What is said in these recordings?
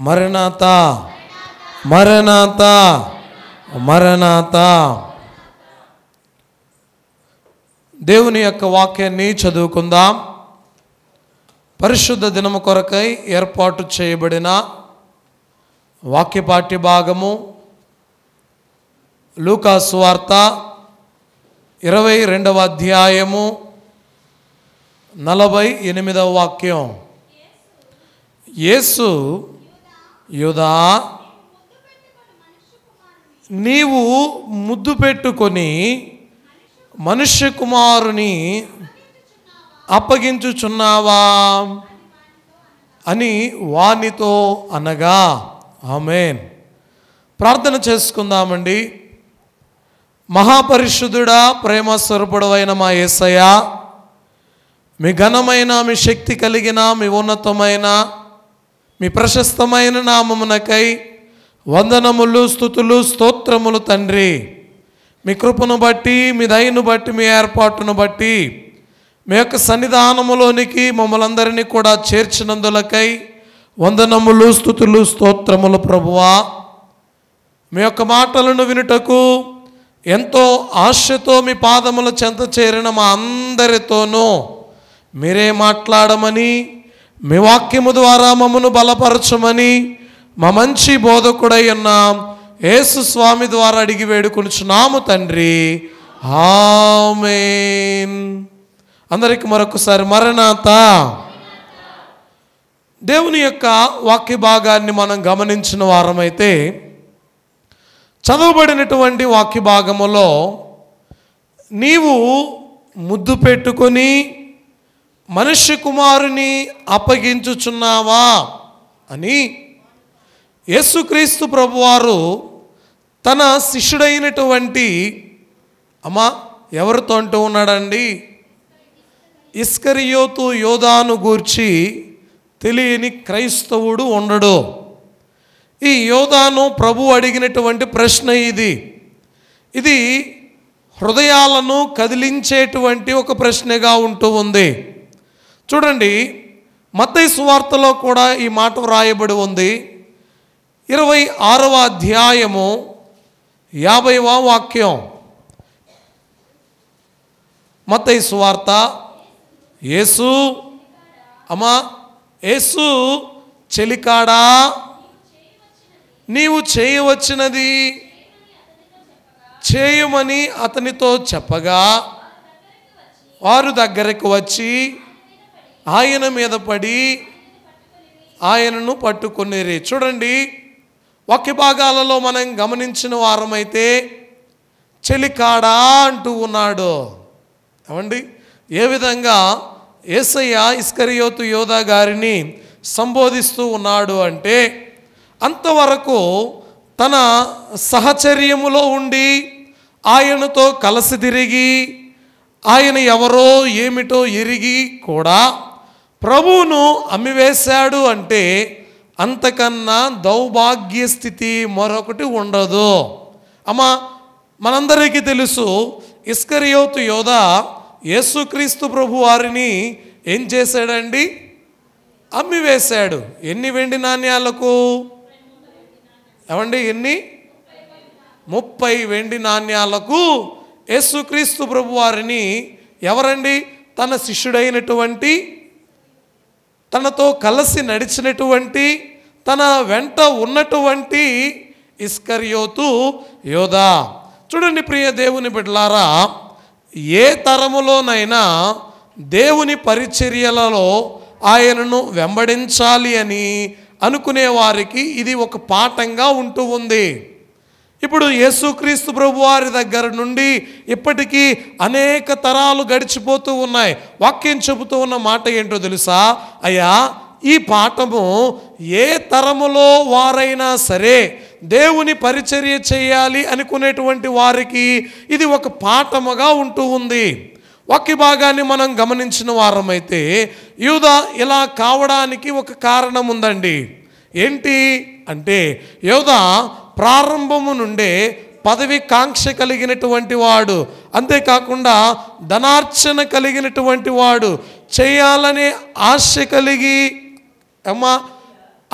మరణాతా మరణాతా మరణాతా. దేవుని యొక్క వాక్యాన్ని చదువుకుందాం. పరిశుద్ధ దినము కొరకై ఏర్పాటు చేయబడిన వాక్యపాఠ్య భాగము లూకా సువార్త 22వ అధ్యాయము 48వ వాక్యం. యేసు, యూదా, నీవు ముద్దు పెట్టుకొని మనుష్య కుమారుని అప్పగించుచున్నావా అని వానితో అనగా. ఆమేన్. ప్రార్థన చేసుకుందామండి. మహాపరిశుద్ధుడా, ప్రేమ స్వరూపుడైన మా యేసయ్య, మీ ఘనమైన, మీ శక్తి కలిగిన, మీ ఉన్నతమైన, మీ ప్రశస్తమైన నామమునకై వందనములు, స్తుతులు, స్తోత్రములు తండ్రి. మీ కృపను బట్టి, మీ దయను బట్టి, మీ ఏర్పాటును బట్టి, మీ యొక్క సన్నిధానములోనికి మమ్మల్ని అందరినీ కూడా చేర్చినందులకై వందనములు, స్తుతులు, స్తోత్రములు ప్రభువా. మీ యొక్క మాటలను వినుటకు ఎంతో ఆశతో మీ పాదముల చెంత చేరిన మా అందరితోనూ మీరే మాట్లాడమని, మీ వాక్యము ద్వారా మమ్మను బలపరచమని మా మంచి బోధకుడై ఉన్న యేసు స్వామి ద్వారా అడిగి వేడుకొనుచున్నాము తండ్రి. ఆమేన్. అందరికి మరొకసారి మరణాతా. దేవుని యొక్క వాక్య భాగాన్ని మనం గమనించిన వారమైతే, చదవబడినటువంటి వాక్య భాగములో నీవు ముద్దు పెట్టుకొని మనుష్య కుమారుని అప్పగించుచున్నావా అని యేసుక్రీస్తు ప్రభువారు తన శిష్యుడైనటువంటి ఎవరితో అంటూ ఉన్నాడండి? ఇస్కరియోతు యోధాను గూర్చి తెలియని క్రైస్తవుడు ఉండడు. ఈ యోధాను ప్రభు అడిగినటువంటి ప్రశ్న ఇది హృదయాలను కదిలించేటువంటి ఒక ప్రశ్నగా ఉంటూ ఉంది. చూడండి, మత్తయి సువార్తలో కూడా ఈ మాట వ్రాయబడి ఉంది. 26వ అధ్యాయము 50వ వాక్యం. మత్తయి సువార్త. యేసు, యేసు చెలికాడా, నీవు చేయవచ్చినది చేయమని అతనితో చెప్పగా వారు దగ్గరకు వచ్చి ఆయన మీద పడి ఆయనను పట్టుకొనిరి. చూడండి, వాక్య భాగాలలో మనం గమనించిన వారమైతే చెలికాడా అంటూ ఉన్నాడు. ఏమండి, ఏ విధంగా యేసయ్య ఇస్కరియోతు యోధా గారిని సంబోధిస్తూ ఉన్నాడు అంటే, అంతవరకు తన సహచర్యములో ఉండి ఆయనతో కలిసి తిరిగి ఆయన ఎవరో ఏమిటో ఎరిగి కూడా ప్రభువును అమ్మివేశాడు అంటే అంతకన్నా దౌర్భాగ్య స్థితి మరొకటి ఉండదు. మనందరికీ తెలుసు, ఇస్కరియోతు యోధా యేసుక్రీస్తు ప్రభు వారిని ఏం చేశాడండి? అమ్మివేశాడు. ఎన్ని వెండి నాణ్యాలకు? ఏమండి, ఎన్ని? 30 వెండి నాణ్యాలకు యేసుక్రీస్తు ప్రభు వారిని ఎవరండి? తన శిష్యుడైనటువంటి, తనతో కలిసి నడిచినటువంటి, తన వెంట ఉన్నటువంటి ఇస్కరియోతు యోధా. చూడండి ప్రియ దేవుని బిడ్డలారా, ఏ తరములోనైనా దేవుని పరిచర్యలలో ఆయనను వెంబడించాలి అని అనుకునే వారికి ఇది ఒక పాఠంగా ఉంటూ ఉంది. ఇప్పుడు యేసుక్రీస్తు ప్రభు వారి దగ్గర నుండి ఇప్పటికీ అనేక తరాలు గడిచిపోతూ ఉన్నాయి. వాక్యం చెబుతూ ఉన్న మాట ఏంటో తెలుసా? అయ్యా, ఈ పాఠము ఏ తరములో వారైనా సరే దేవుని పరిచర్య చేయాలి అనుకునేటువంటి వారికి ఇది ఒక పాఠముగా ఉంటూ ఉంది. వాక్య భాగాన్ని మనం గమనించిన వారమైతే యూదా ఇలా కావడానికి ఒక కారణం ఉందండి. ఏంటి అంటే, యూదా ప్రారంభము నుండే పదవి కాంక్ష కలిగినటువంటి వాడు, అంతేకాకుండా ధనార్చన కలిగినటువంటి వాడు, చేయాలనే ఆశ కలిగి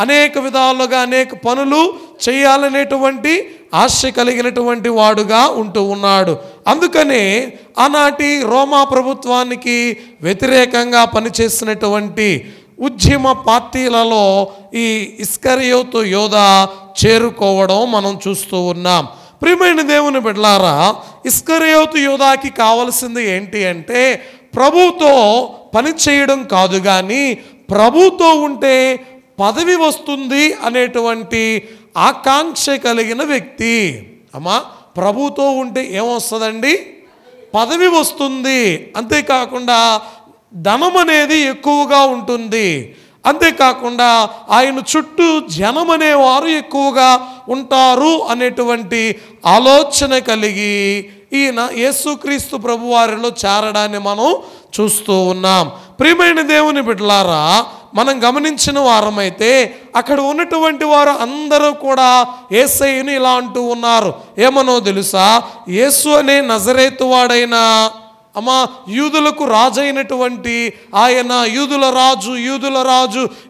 అనేక విధాలుగా అనేక పనులు చేయాలనేటువంటి ఆశ కలిగినటువంటి వాడుగా ఉంటూ ఉన్నాడు. అందుకనే ఆనాటి రోమా ప్రభుత్వానికి వ్యతిరేకంగా పనిచేసినటువంటి ఉద్యమ పార్టీలలో ఈ ఇస్కరియోతు యోధా చేరుకోవడం మనం చూస్తూ ఉన్నాం. ప్రియమైన దేవుని బిడ్డలారా, ఇస్కరియోతు యోధాకి కావలసింది ఏంటి అంటే ప్రభుతో పని చేయడం కాదు, కానీ ప్రభుతో ఉంటే పదవి వస్తుంది అనేటువంటి ఆకాంక్ష కలిగిన వ్యక్తి. అమ్మా, ప్రభుతో ఉంటే ఏమొస్తుందండి? పదవి వస్తుంది. అంతేకాకుండా ధనం అనేది ఎక్కువగా ఉంటుంది. అంతేకాకుండా ఆయన చుట్టూ జనం అనేవారు ఎక్కువగా ఉంటారు అనేటువంటి ఆలోచన కలిగి ఈయన యేసుక్రీస్తు ప్రభువారిలో చేరడాన్ని మనం చూస్తూ ఉన్నాం. ప్రియమైన దేవుని బిడ్డలారా, మనం గమనించిన వారమైతే అక్కడ ఉన్నటువంటి వారు అందరూ కూడా యేసయ్యను ఇలా అంటూ ఉన్నారు. ఏమనో తెలుసా? యేసు అనే నజరేతు వాడైన అమ్మా యూదులకు రాజు అయినటువంటి ఆయన యూదుల రాజు,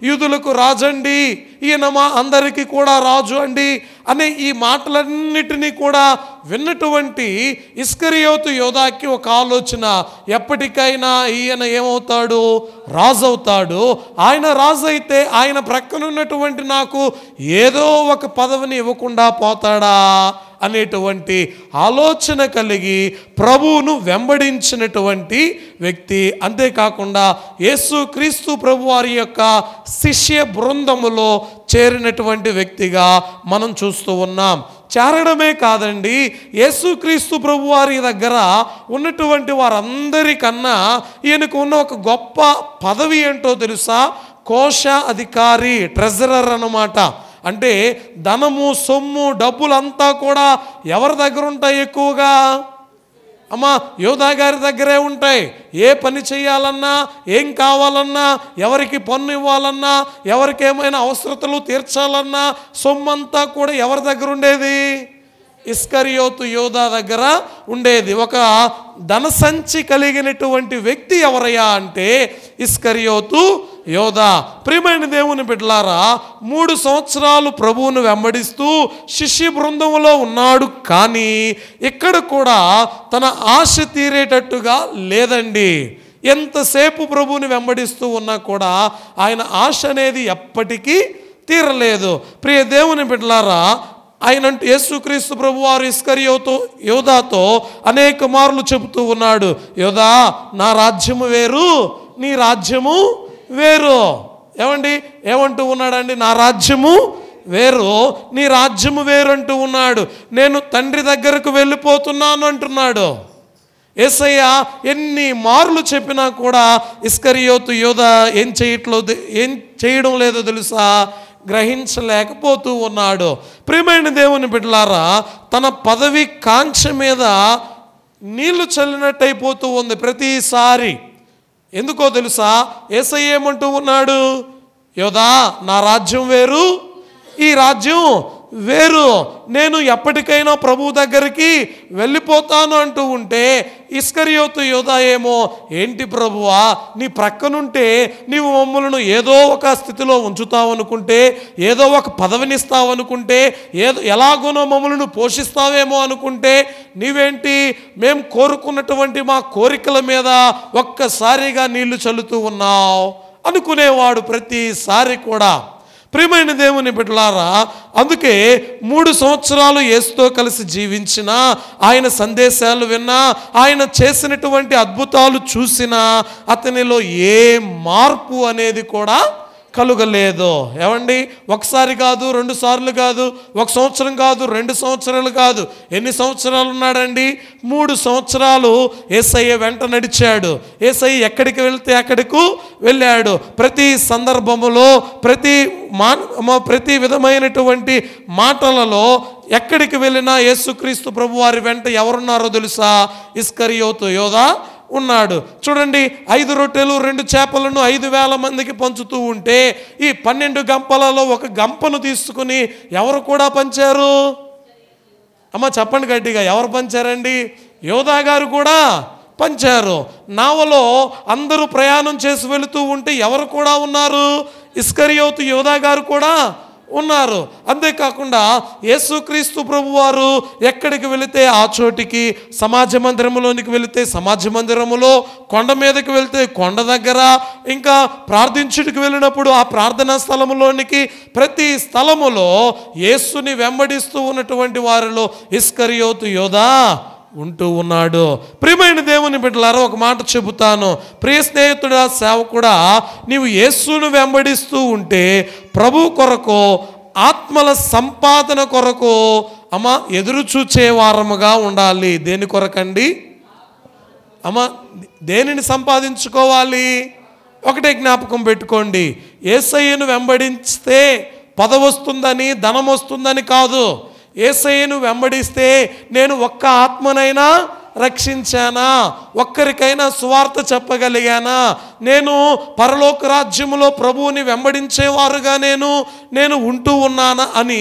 యూదులకు రాజండి, ఈయన మా అందరికీ కూడా రాజు అండి అనే ఈ మాటలన్నిటినీ కూడా విన్నటువంటి ఇస్కరియోతు యోధాకి ఒక ఆలోచన, ఎప్పటికైనా ఈయన ఏమవుతాడు? రాజు అవుతాడు. ఆయన రాజు అయితే ఆయన ప్రక్కన ఉన్నటువంటి నాకు ఏదో ఒక పదవిని ఇవ్వకుండా పోతాడా అనేటువంటి ఆలోచన కలిగి ప్రభువును వెంబడించినటువంటి వ్యక్తి. అంతేకాకుండా యేసుక్రీస్తు ప్రభువారి యొక్క శిష్య బృందములో చేరినటువంటి వ్యక్తిగా మనం చూస్తూ ఉన్నాం. చేరడమే కాదండి, యేసుక్రీస్తు ప్రభువారి దగ్గర ఉన్నటువంటి వారందరికన్నా ఈయనకు ఉన్న ఒక గొప్ప పదవి ఏంటో తెలుసా? కోశ అధికారి, ట్రెజరర్ అన్నమాట. అంటే ధనము, సొమ్ము, డబ్బులంతా కూడా ఎవరి దగ్గర ఉంటాయి? ఎక్కువగా అమ్మా యోధా గారి దగ్గరే ఉంటాయి. ఏ పని చేయాలన్నా, ఏం కావాలన్నా, ఎవరికి పన్ను ఇవ్వాలన్నా, ఎవరికి ఏమైనా అవసరతలు తీర్చాలన్నా సొమ్మంతా కూడా ఎవరి దగ్గర ఉండేది? ఇస్కరియోతు యోధా దగ్గర ఉండేది. ఒక ధనసంచి కలిగినటువంటి వ్యక్తి ఎవరయ్యా అంటే ఇస్కరియోతు యోధా. ప్రియమైన దేవుని బిడ్డలారా, 3 సంవత్సరాలు ప్రభువును వెంబడిస్తూ శిష్య బృందంలో ఉన్నాడు. కానీ ఇక్కడ కూడా తన ఆశ తీరేటట్టుగా లేదండి. ఎంతసేపు ప్రభువుని వెంబడిస్తూ ఉన్నా కూడా ఆయన ఆశ అనేది ఎప్పటికీ తీరలేదు. ప్రియ దేవుని బిడ్డలారా, ఆయన యేసుక్రీస్తు ప్రభువారు ఇస్కరియోతు యోధాతో అనేక మార్లు చెబుతూ ఉన్నాడు, యోధా నా రాజ్యము వేరు, నీ రాజ్యము వేరు. ఏమంటూ ఉన్నాడండి? నా రాజ్యము వేరు, నీ రాజ్యము వేరు అంటూ ఉన్నాడు. నేను తండ్రి దగ్గరకు వెళ్ళిపోతున్నాను అంటున్నాడు. యేసయ్య ఎన్ని మార్లు చెప్పినా కూడా ఇస్కరియోతు యోధా ఏం చేయడం లేదో తెలుసా? గ్రహించలేకపోతూ ఉన్నాడు. ప్రియమైన దేవుని బిడ్డలారా, తన పదవి కాంక్ష మీద నీళ్లు చల్లినట్టు అయిపోతూ ఉంది ప్రతిసారి. ఎందుకో తెలుసా? యేసయ్య ఏమంటూ ఉన్నాడు? యోధా నా రాజ్యం వేరు, ఈ రాజ్యం వేరు, నేను ఎప్పటికైనా ప్రభు దగ్గరికి వెళ్ళిపోతాను అంటూ ఉంటే ఇస్కరియోతు యోధా ఏమో, ఏంటి ప్రభువా, నీ ప్రక్కనుంటే నీవు మమ్మల్ని ఏదో ఒక స్థితిలో ఉంచుతావు అనుకుంటే, ఏదో ఒక పదవినిస్తావు అనుకుంటే, ఎలాగోనో మమ్మల్ని పోషిస్తావేమో అనుకుంటే, నీవేంటి మేము కోరుకున్నటువంటి మా కోరికల మీద ఒక్కసారిగా నీళ్లు చల్లుతూ ఉన్నావు అనుకునేవాడు ప్రతిసారి కూడా. ప్రియమైన దేవుని బిడ్డలారా, అందుకే 3 సంవత్సరాలు యేసుతో కలిసి జీవించిన, ఆయన సందేశాలు విన్నా, ఆయన చేసినటువంటి అద్భుతాలు చూసినా అతనిలో ఏ మార్పు అనేది కూడా కలుగలేదు. ఒకసారి కాదు, 2 సార్లు కాదు, 1 సంవత్సరం కాదు, 2 సంవత్సరాలు కాదు. ఎన్ని సంవత్సరాలు ఉన్నాడండి? 3 సంవత్సరాలు యేసయ్య వెంట నడిచాడు. యేసయ్య ఎక్కడికి వెళ్తే అక్కడికి వెళ్ళాడు. ప్రతి సందర్భములో ప్రతి విధమైనటువంటి మాటలలో ఎక్కడికి వెళ్ళినా యేసుక్రీస్తు ప్రభువారి వెంట ఎవరున్నారో తెలుసా? ఇస్కరియోతు యోధా ఉన్నాడు. చూడండి, 5 రొట్టెలు 2 చేపలను 5,000 మందికి పంచుతూ ఉంటే ఈ 12 గంపలలో ఒక గంపను తీసుకుని ఎవరు కూడా పంచారు? అమ్మ చెప్పండి గట్టిగా, ఎవరు పంచారండి? యోధా గారు కూడా పంచారు. నావలో అందరూ ప్రయాణం చేసి వెళుతూ ఉంటే ఎవరు కూడా ఉన్నారు? ఇస్కరియోతు యోధా గారు కూడా ఉన్నారు. అంతేకాకుండా యేసుక్రీస్తు ప్రభువారు ఎక్కడికి వెళితే ఆ చోటికి, సమాజ మందిరములోనికి వెళితే సమాజ మందిరములో, కొండ మీదకి వెళితే కొండ దగ్గర, ఇంకా ప్రార్థించుటకు వెళ్ళినప్పుడు ఆ ప్రార్థనా స్థలములోనికి, ప్రతి స్థలములో యేసుని వెంబడిస్తూ ఉన్నటువంటి వారిలో ఇస్కరియోతు యోధా ఉంటూ ఉన్నాడు. ప్రియమైన దేవుని బిడ్డలారా, ఒక మాట చెబుతాను. ప్రియ స్నేహితుడా, సేవకుడా, నీవు యేసును వెంబడిస్తూ ఉంటే ప్రభు కొరకు, ఆత్మల సంపాదన కొరకు ఎదురు చూచే వారముగా ఉండాలి. దేని కొరకండి? దేనిని సంపాదించుకోవాలి? ఒకటే జ్ఞాపకం పెట్టుకోండి, యేసయ్యను వెంబడిస్తే పదవి వస్తుందని, ధనం వస్తుందని కాదు. యేసయ్యను వెంబడిస్తే నేను ఒక్క ఆత్మనైనా రక్షించానా, ఒక్కరికైనా సువార్త చెప్పగలిగానా, నేను పరలోక రాజ్యములో ప్రభువుని వెంబడించేవారుగా నేను ఉంటూ ఉన్నానా అని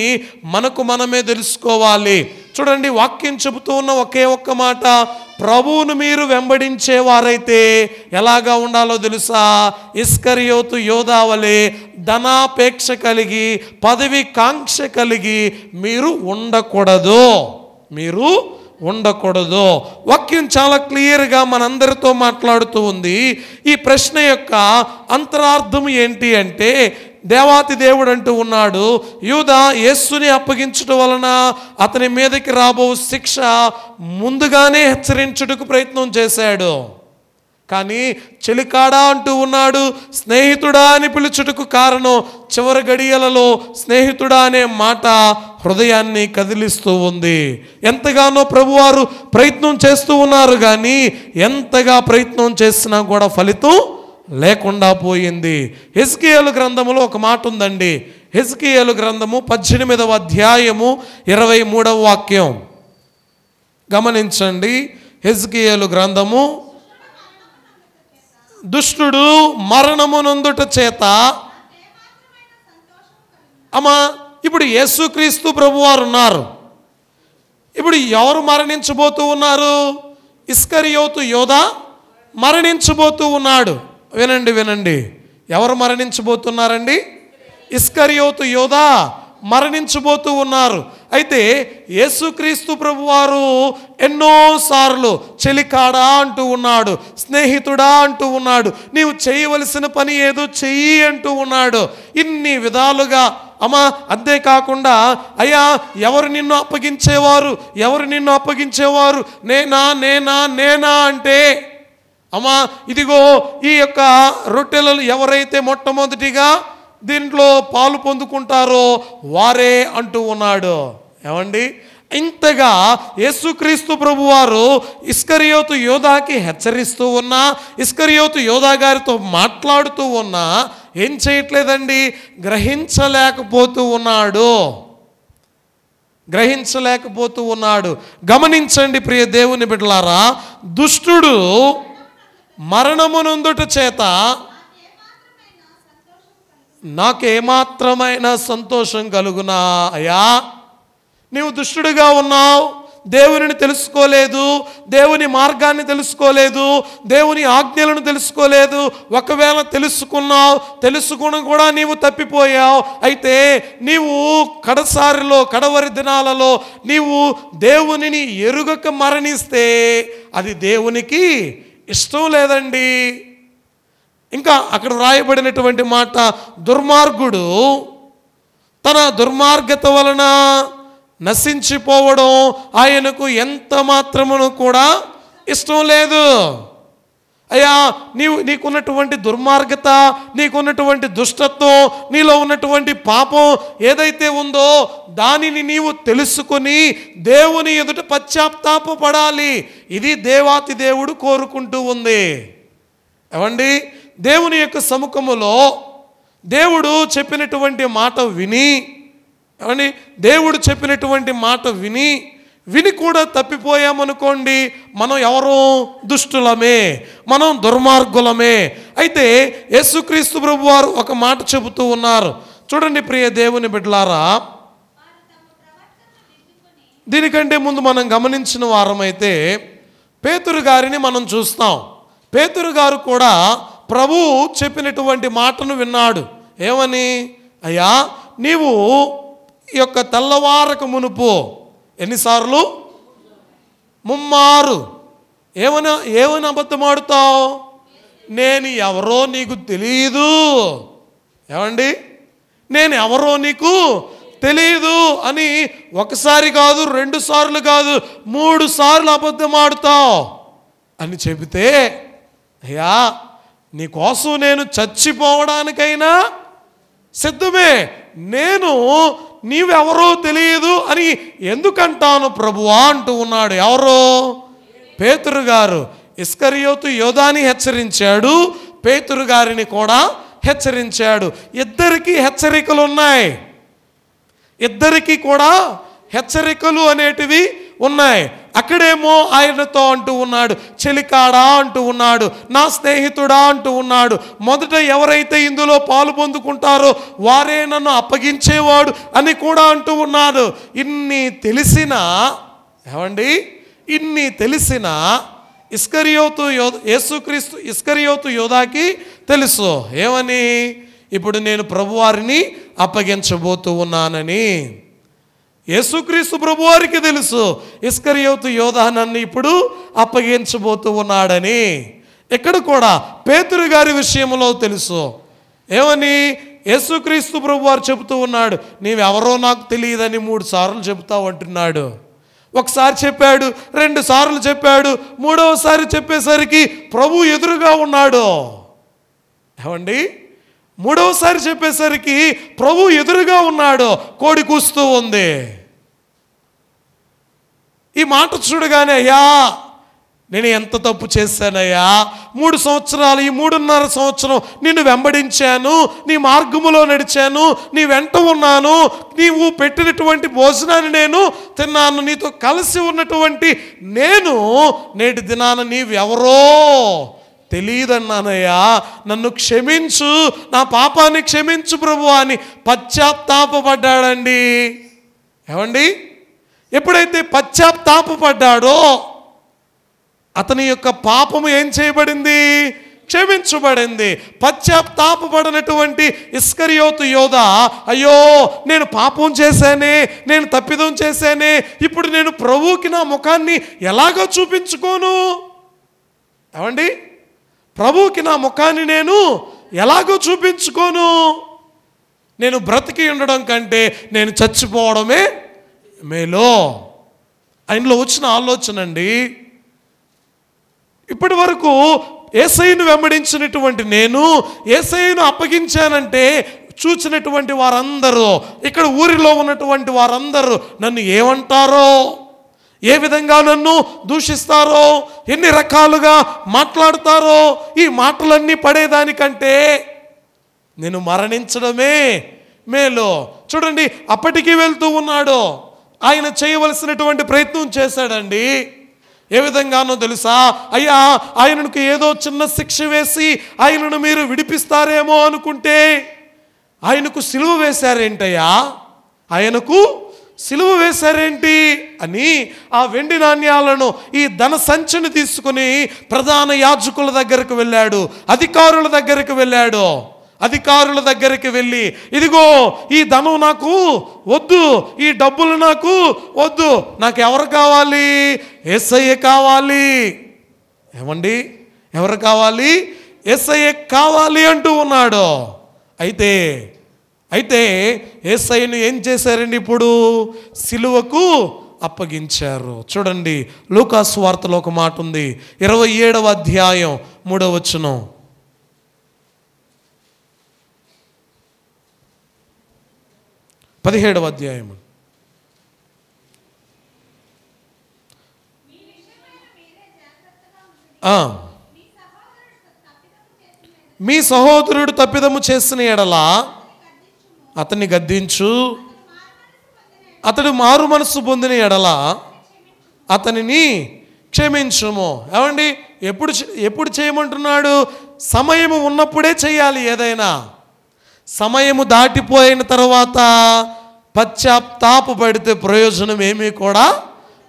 మనకు మనమే తెలుసుకోవాలి. చూడండి, వాక్యం చెబుతూ ఉన్న ఒకే ఒక్క మాట, ప్రభువును మీరు వెంబడించేవారైతే ఎలాగా ఉండాలో తెలుసా? ఇస్కరియోతు యోధా వలె ధనాపేక్ష కలిగి, పదవి కాంక్ష కలిగి మీరు ఉండకూడదు. వాక్యం చాలా క్లియర్గా మనందరితో మాట్లాడుతూ ఉంది. ఈ ప్రశ్న యొక్క అంతరార్థం ఏంటి అంటే, దేవాతి దేవుడు అంటూ ఉన్నాడు, యూదా యేసుని అప్పగించడం వలన అతని మీదకి రాబో శిక్ష ముందుగానే హెచ్చరించుటకు ప్రయత్నం చేశాడు. కానీ చెలికాడా అంటూ ఉన్నాడు, స్నేహితుడా అని పిలుచుటకు కారణం చివరి గడియలలో స్నేహితుడా అనే మాట హృదయాన్ని కదిలిస్తూ ఉంది. ఎంతగానో ప్రభువారు ప్రయత్నం చేస్తూ ఉన్నారు, కానీ ఎంతగా ప్రయత్నం చేసినా కూడా ఫలితం లేకుండా పోయింది. హెజ్కియేలు గ్రంథములో ఒక మాట ఉందండి. హెజ్కియేలు గ్రంథము 18వ అధ్యాయము 23వ వాక్యం గమనించండి. హెజ్కియేలు గ్రంథము, దుష్టుడు మరణము నొందుట చేత ఇప్పుడు యేసుక్రీస్తు ప్రభువారు ఉన్నారు. ఇప్పుడు ఎవరు మరణించబోతూ ఉన్నారు? ఇస్కరియోతు యోధా మరణించబోతూ ఉన్నాడు. వినండి, ఎవరు మరణించబోతున్నారండి? ఇస్కరియోతు యోధా మరణించబోతూ ఉన్నారు. అయితే యేసుక్రీస్తు ప్రభువారు ఎన్నోసార్లు చెలికాడా అంటూ ఉన్నాడు, స్నేహితుడా అంటూ ఉన్నాడు, నీవు చేయవలసిన పని ఏదో చెయ్యి అంటూ ఉన్నాడు. ఇన్ని విధాలుగా అంతేకాకుండా, అయ్యా ఎవరు నిన్ను అప్పగించేవారు నేనా అంటే, ఇదిగో ఈ యొక్క రొట్టెలను ఎవరైతే మొట్టమొదటిగా దీంట్లో పాలు పొందుకుంటారో వారే అంటూ ఉన్నాడు. ఏమండి, ఇంతగా యేసుక్రీస్తు ప్రభువారు ఇస్కరియోతు యోధాకి హెచ్చరిస్తూ ఉన్నా, ఇస్కరియోతు యోధా గారితో మాట్లాడుతూ ఉన్నా ఏం చేయట్లేదండి? గ్రహించలేకపోతూ ఉన్నాడు. గమనించండి ప్రియ దేవుని బిడ్డలారా, దుష్టుడు మరణమునందుట చేత నాకేమాత్రమైన సంతోషం కలుగునా? అయ్యా, నీవు దుష్టుడిగా ఉన్నావు, దేవునిని తెలుసుకోలేదు, దేవుని మార్గాన్ని తెలుసుకోలేదు, దేవుని ఆజ్ఞలను తెలుసుకోలేదు. ఒకవేళ తెలుసుకుని కూడా నీవు తప్పిపోయావు. అయితే నీవు కడవరి దినాలలో నీవు దేవునిని ఎరుగక మరణిస్తే అది దేవునికి ఇష్టం లేదండి. ఇంకా అక్కడ రాయబడినటువంటి మాట, దుర్మార్గుడు తన దుర్మార్గత వలన నశించిపోవడం ఆయనకు ఎంత మాత్రమును కూడా ఇష్టం లేదు. అయ్యా, నీకున్నటువంటి దుర్మార్గత, నీకున్నటువంటి దుష్టత్వం, నీలో ఉన్నటువంటి పాపం ఏదైతే ఉందో దానిని నీవు తెలుసుకొని దేవుని ఎదుట పశ్చాత్తాపపడాలి. ఇది దేవాతి దేవుడు కోరుకుంటూ ఉంది. ఏమండి, దేవుని యొక్క సముఖములో దేవుడు చెప్పినటువంటి మాట విని కూడా తప్పిపోయామనుకోండి, మనం ఎవరో దుష్టులమే, మనం దుర్మార్గులమే. అయితే యేసుక్రీస్తు ప్రభువారు ఒక మాట చెబుతూ ఉన్నారు. చూడండి ప్రియ దేవుని బిడ్డలారా, దీనికంటే ముందు మనం గమనించిన వారమైతే పేతురు గారిని మనం చూస్తాం. పేతురు గారు కూడా ప్రభువు చెప్పినటువంటి మాటను విన్నాడు. ఏమని? అయ్యా నీవు ఈ యొక్క తెల్లవారక మునుపు ఎన్నిసార్లు? ముమ్మారు. ఏమని అబద్ధం ఆడుతావు? నేను ఎవరో నీకు తెలియదు. ఏమండి? నేను ఎవరో నీకు తెలియదు అని ఒకసారి కాదు, 2 సార్లు కాదు, 3 సార్లు అబద్ధం ఆడుతావు అని చెబితే, అయ్యా నీకోసం నేను చచ్చిపోవడానికైనా సిద్ధమే, నేను నీవెవరో తెలియదు అని ఎందుకంటాను ప్రభువా అంటూ ఉన్నాడు. ఎవరో? పేతురు గారు. ఇస్కరియోతు యోధాని హెచ్చరించాడు, పేతురు గారిని కూడా హెచ్చరించాడు. ఇద్దరికీ హెచ్చరికలు ఉన్నాయి. ఇద్దరికీ కూడా హెచ్చరికలు అనేటివి ఉన్నాయి. అక్కడేమో ఆయనతో అంటూ ఉన్నాడు, చెలికాడా అంటూ ఉన్నాడు, నా స్నేహితుడా అంటూ ఉన్నాడు. మొదట ఎవరైతే ఇందులో పాలు పొందుకుంటారో వారే నన్ను అప్పగించేవాడు అని కూడా అంటూ ఉన్నాడు. ఇన్ని తెలిసినా, ఏమండి, ఇన్ని తెలిసినా ఇస్కరియోతు యోధాకి తెలుసు. ఏమని? ఇప్పుడు నేను ప్రభువారిని అప్పగించబోతూ ఉన్నానని. యేసుక్రీస్తు ప్రభువారికి తెలుసు ఇస్కరియోతు యోధా నన్ను ఇప్పుడు అప్పగించబోతూ ఉన్నాడని. ఇక్కడ కూడా పేతురు గారి విషయంలో తెలుసు. ఏమని? యేసుక్రీస్తు ప్రభువారు చెబుతూ ఉన్నాడు, నీవెవరో నాకు తెలియదని 3 సార్లు చెబుతావు అంటున్నాడు. ఒకసారి చెప్పాడు, 2 సార్లు చెప్పాడు, 3వసారి చెప్పేసరికి ప్రభు ఎదురుగా ఉన్నాడు. ఏమండి? 3వసారి చెప్పేసరికి ప్రభు ఎదురుగా ఉన్నాడు. కోడి కూస్తూ ఉంది. ఈ మాట చూడగానే, అయ్యా నేను ఎంత తప్పు చేశానయ్యా, 3 సంవత్సరాలు, ఈ 3.5 సంవత్సరం నిన్ను వెంబడించాను, నీ మార్గములో నడిచాను, నీ వెంట ఉన్నాను, నీవు పెట్టినటువంటి భోజనాన్ని నేను తిన్నాను, నీతో కలిసి ఉన్నటువంటి నేను నేటి దినాన నీవెవరో తెలియదన్నానయ్యా, నన్ను క్షమించు, నా పాపాన్ని క్షమించు ప్రభు అని పశ్చాత్తాపడ్డాడండి. ఏమండి? ఎప్పుడైతే పశ్చాత్తాపడ్డాడో అతని యొక్క పాపము ఏం చేయబడింది? క్షమించబడింది. పశ్చాత్తాపడినటువంటి ఇస్కరియోతు యోధా, అయ్యో నేను పాపం చేశానే, నేను తప్పిదం చేశానే, ఇప్పుడు నేను ప్రభువుకి నా ముఖాన్ని ఎలాగో చూపించుకోను? ఏమండి? ప్రభువుకి నా ముఖాన్ని నేను ఎలాగో చూపించుకోను? నేను బ్రతికి ఉండడం కంటే నేను చచ్చిపోవడమే మేలో. ఆయనలో వచ్చిన ఆలోచన అండి. ఇప్పటి వరకు యేసయ్యను వెంబడించినటువంటి నేను యేసయ్యను అప్పగించానంటే చూసినటువంటి వారందరూ, ఇక్కడ ఊరిలో ఉన్నటువంటి వారందరూ నన్ను ఏమంటారో, ఏ విధంగా నన్ను దూషిస్తారో, ఎన్ని రకాలుగా మాట్లాడతారో, ఈ మాటలన్నీ పడేదానికంటే నేను మరణించడమే మేలు. చూడండి, అప్పటికి వెళ్తూ ఉన్నాడు. ఆయన చేయవలసినటువంటి ప్రయత్నం చేశాడండి. ఏ విధంగానో తెలుసా? అయ్యా ఆయనకు ఏదో చిన్న శిక్ష వేసి ఆయనను మీరు విడిపిస్తారేమో అనుకుంటే ఆయనకు సిలువ వేశారేంటయ్యా, ఆయనకు సిలువ వేశారేంటి అని ఆ వెండి నాణ్యాలను, ఈ ధన సంచిని తీసుకుని ప్రధాన యాజకుల దగ్గరకు వెళ్ళాడు, అధికారుల దగ్గరకు వెళ్ళాడు. అధికారుల దగ్గరికి వెళ్ళి, ఇదిగో ఈ ధనం నాకు వద్దు, ఈ డబ్బులు నాకు వద్దు, నాకు ఎవరు కావాలి? యేసయ్య కావాలి. ఏమండి? ఎవరు కావాలి? యేసయ్య కావాలి అంటూ ఉన్నాడు. అయితే యేసయ్యను ఏం చేశారండి? ఇప్పుడు సిలువకు అప్పగించారు. చూడండి, లూకా సువార్తలో ఒక మాట ఉంది, 27వ అధ్యాయం 3వ వచనం. 17వ అధ్యాయం. మీ సహోదరుడు తప్పిదము చేసిన ఎడల అతన్ని గద్దించు, అతడు మారు మనస్సు పొందిన ఎడల అతనిని క్షమించుము. ఏమండి? ఎప్పుడు చేయమంటున్నాడు? సమయము ఉన్నప్పుడే చేయాలి. ఏదైనా సమయము దాటిపోయిన తర్వాత పశ్చాత్తాపడితే ప్రయోజనం ఏమీ కూడా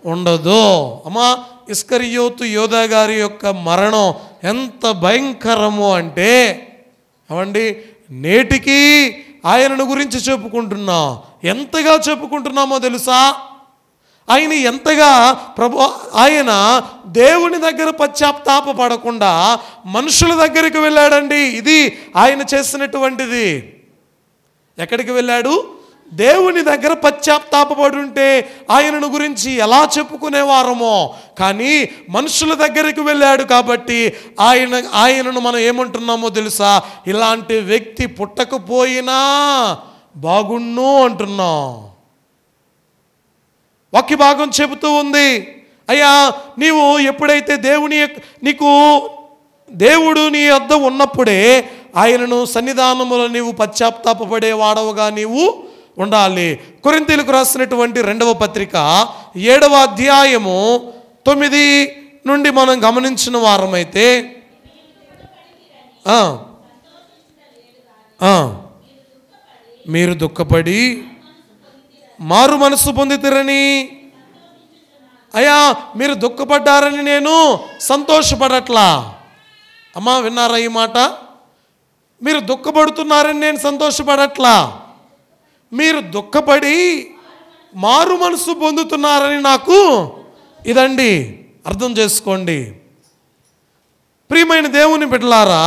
ఉండదు. అమ్మా, ఇస్కరియోతు యోధా గారి యొక్క మరణం ఎంత భయంకరము అంటే, ఏమండి, నేటికి ఆయనను గురించి చెప్పుకుంటున్నాం. ఎంతగా చెప్పుకుంటున్నామో తెలుసా? ఆయన ఎంతగా ఆయన దేవుని దగ్గర పశ్చాత్తాపపడకుండా మనుషుల దగ్గరికి వెళ్ళాడండి. ఇది ఆయన చేసినటువంటిది. ఎక్కడికి వెళ్ళాడు? దేవుని దగ్గర పశ్చాత్తాపపడుంటే ఆయనను గురించి ఎలా చెప్పుకునేవారమో, కానీ మనుషుల దగ్గరికి వెళ్ళాడు కాబట్టి ఆయనను మనం ఏమంటున్నామో తెలుసా? ఇలాంటి వ్యక్తి పుట్టకపోయినా బాగుండు అంటున్నాం. వాక్య భాగం చెబుతూ ఉంది, అయ్యా నీవు ఎప్పుడైతే దేవుడు నీ వద్ద ఉన్నప్పుడే ఆయనను సన్నిధానములో నీవు పశ్చాత్తాపపడేవాడవుగా నీవు ఉండాలి. కొరింథీయులకు రాసినటువంటి 2వ పత్రిక 7వ అధ్యాయము 9 నుండి మనం గమనించిన వారమైతే, మీరు దుఃఖపడి మారు మనసు పొందితిరని, అయ్యా మీరు దుఃఖపడ్డారని నేను సంతోషపడట్లా. అమ్మా విన్నారా ఈ మాట? మీరు దుఃఖపడుతున్నారని నేను సంతోషపడట్లా. మీరు దుఃఖపడి మారు మనసు పొందుతున్నారని నాకు ఇదండి. అర్థం చేసుకోండి ప్రియమైన దేవుని బిడ్డలారా.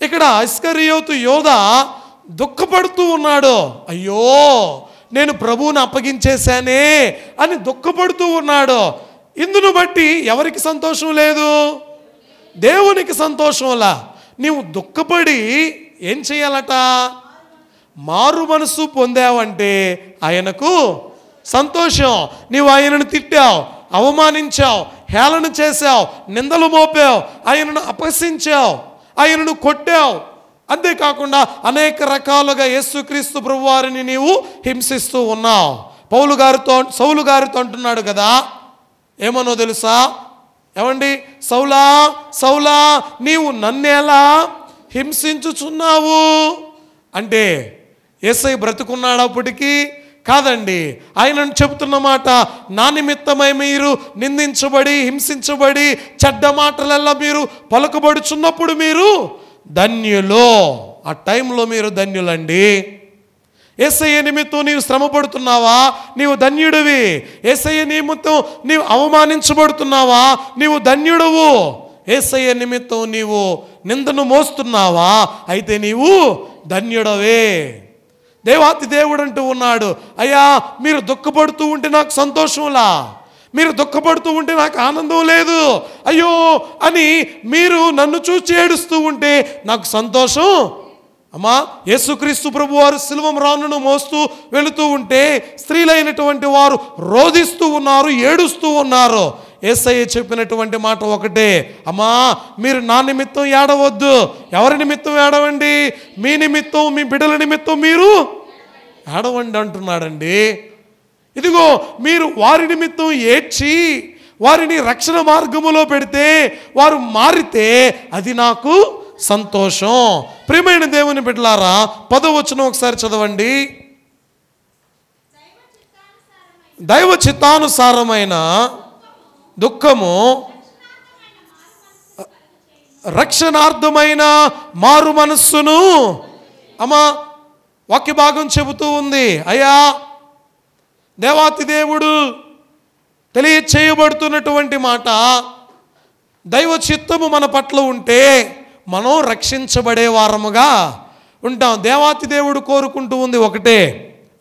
ఇక్కడ ఇస్కరియోతు యోధ దుఃఖపడుతూ ఉన్నాడు. అయ్యో నేను ప్రభువుని అప్పగించేశానే అని దుఃఖపడుతూ ఉన్నాడు. ఇందును బట్టి ఎవరికి సంతోషం లేదు? దేవునికి సంతోషంలా. నీవు దుఃఖపడి ఏం చేయాలట? మారు మనసు పొందావంటే ఆయనకు సంతోషం. నీవు ఆయనను తిట్టావు, అవమానించావు, హేళన చేశావు, నిందలు మోపావు, ఆయనను అపహసించావు, ఆయనను కొట్టావు, అంతేకాకుండా అనేక రకాలుగా యేసుక్రీస్తు ప్రభువారిని నీవు హింసిస్తూ ఉన్నావు. సౌలు గారితో అంటున్నాడు కదా, ఏమనో తెలుసా? ఏమండి, సౌలా సౌలా నీవు నన్నేలా హింసించుచున్నావు అంటే యేసయ్య బ్రతుకున్నాడు అప్పటికి? కాదండి. ఆయన చెబుతున్న మాట, నా నిమిత్తమై మీరు నిందించబడి హింసించబడి చెడ్డ మాటలల్లా మీరు పలుకబడుచున్నప్పుడు మీరు ధన్యులు. ఆ టైంలో మీరు ధన్యులండి. యేసయ్య నిమిత్తం నీవు శ్రమ పడుతున్నావా? నీవు ధన్యుడివి. యేసయ్య నిమిత్తం నీవు అవమానించబడుతున్నావా? నీవు ధన్యుడవు. యేసయ్య నిమిత్తం నీవు నిందను మోస్తున్నావా? అయితే నీవు ధన్యుడవే. దేవాతి దేవుడు అంటూ ఉన్నాడు, అయ్యా మీరు దుఃఖపడుతూ ఉంటే నాకు సంతోషంలా, మీరు దుఃఖపడుతూ ఉంటే నాకు ఆనందం లేదు, అయ్యో అని మీరు నన్ను చూసి ఏడుస్తూ ఉంటే నాకు సంతోషం. అమ్మా యేసుక్రీస్తు ప్రభు వారు సిలువ మ్రానును మోస్తూ వెళుతూ ఉంటే స్త్రీలైనటువంటి వారు రోధిస్తూ ఉన్నారు, ఏడుస్తూ ఉన్నారు. యేసయ్య చెప్పినటువంటి మాట ఒకటే, అమ్మా మీరు నా నిమిత్తం ఏడవద్దు. ఎవరి నిమిత్తం ఏడవండి? మీ నిమిత్తం, మీ బిడ్డల నిమిత్తం మీరు ఏడవండి అంటున్నాడండి. ఇదిగో మీరు వారి నిమిత్తం ఏడ్చి వారిని రక్షణ మార్గములో పెడితే, వారు మారితే అది నాకు సంతోషం. ప్రియమైన దేవుని బిడ్డలారా, 10వ వచనం ఒకసారి చదవండి. దైవ చిత్తానుసారమైన దుఃఖము రక్షణార్థమైన మారు మనస్సును. అమ్మా వాక్య భాగం చెబుతూ ఉంది, అయ్యా దేవాతి దేవుడు తెలియచేయబడుతున్నటువంటి మాట, దైవ చిత్తము మన పట్ల ఉంటే మనం రక్షించబడే వారముగా ఉంటాం. దేవాతి దేవుడు కోరుకుంటూ ఉంది ఒకటే,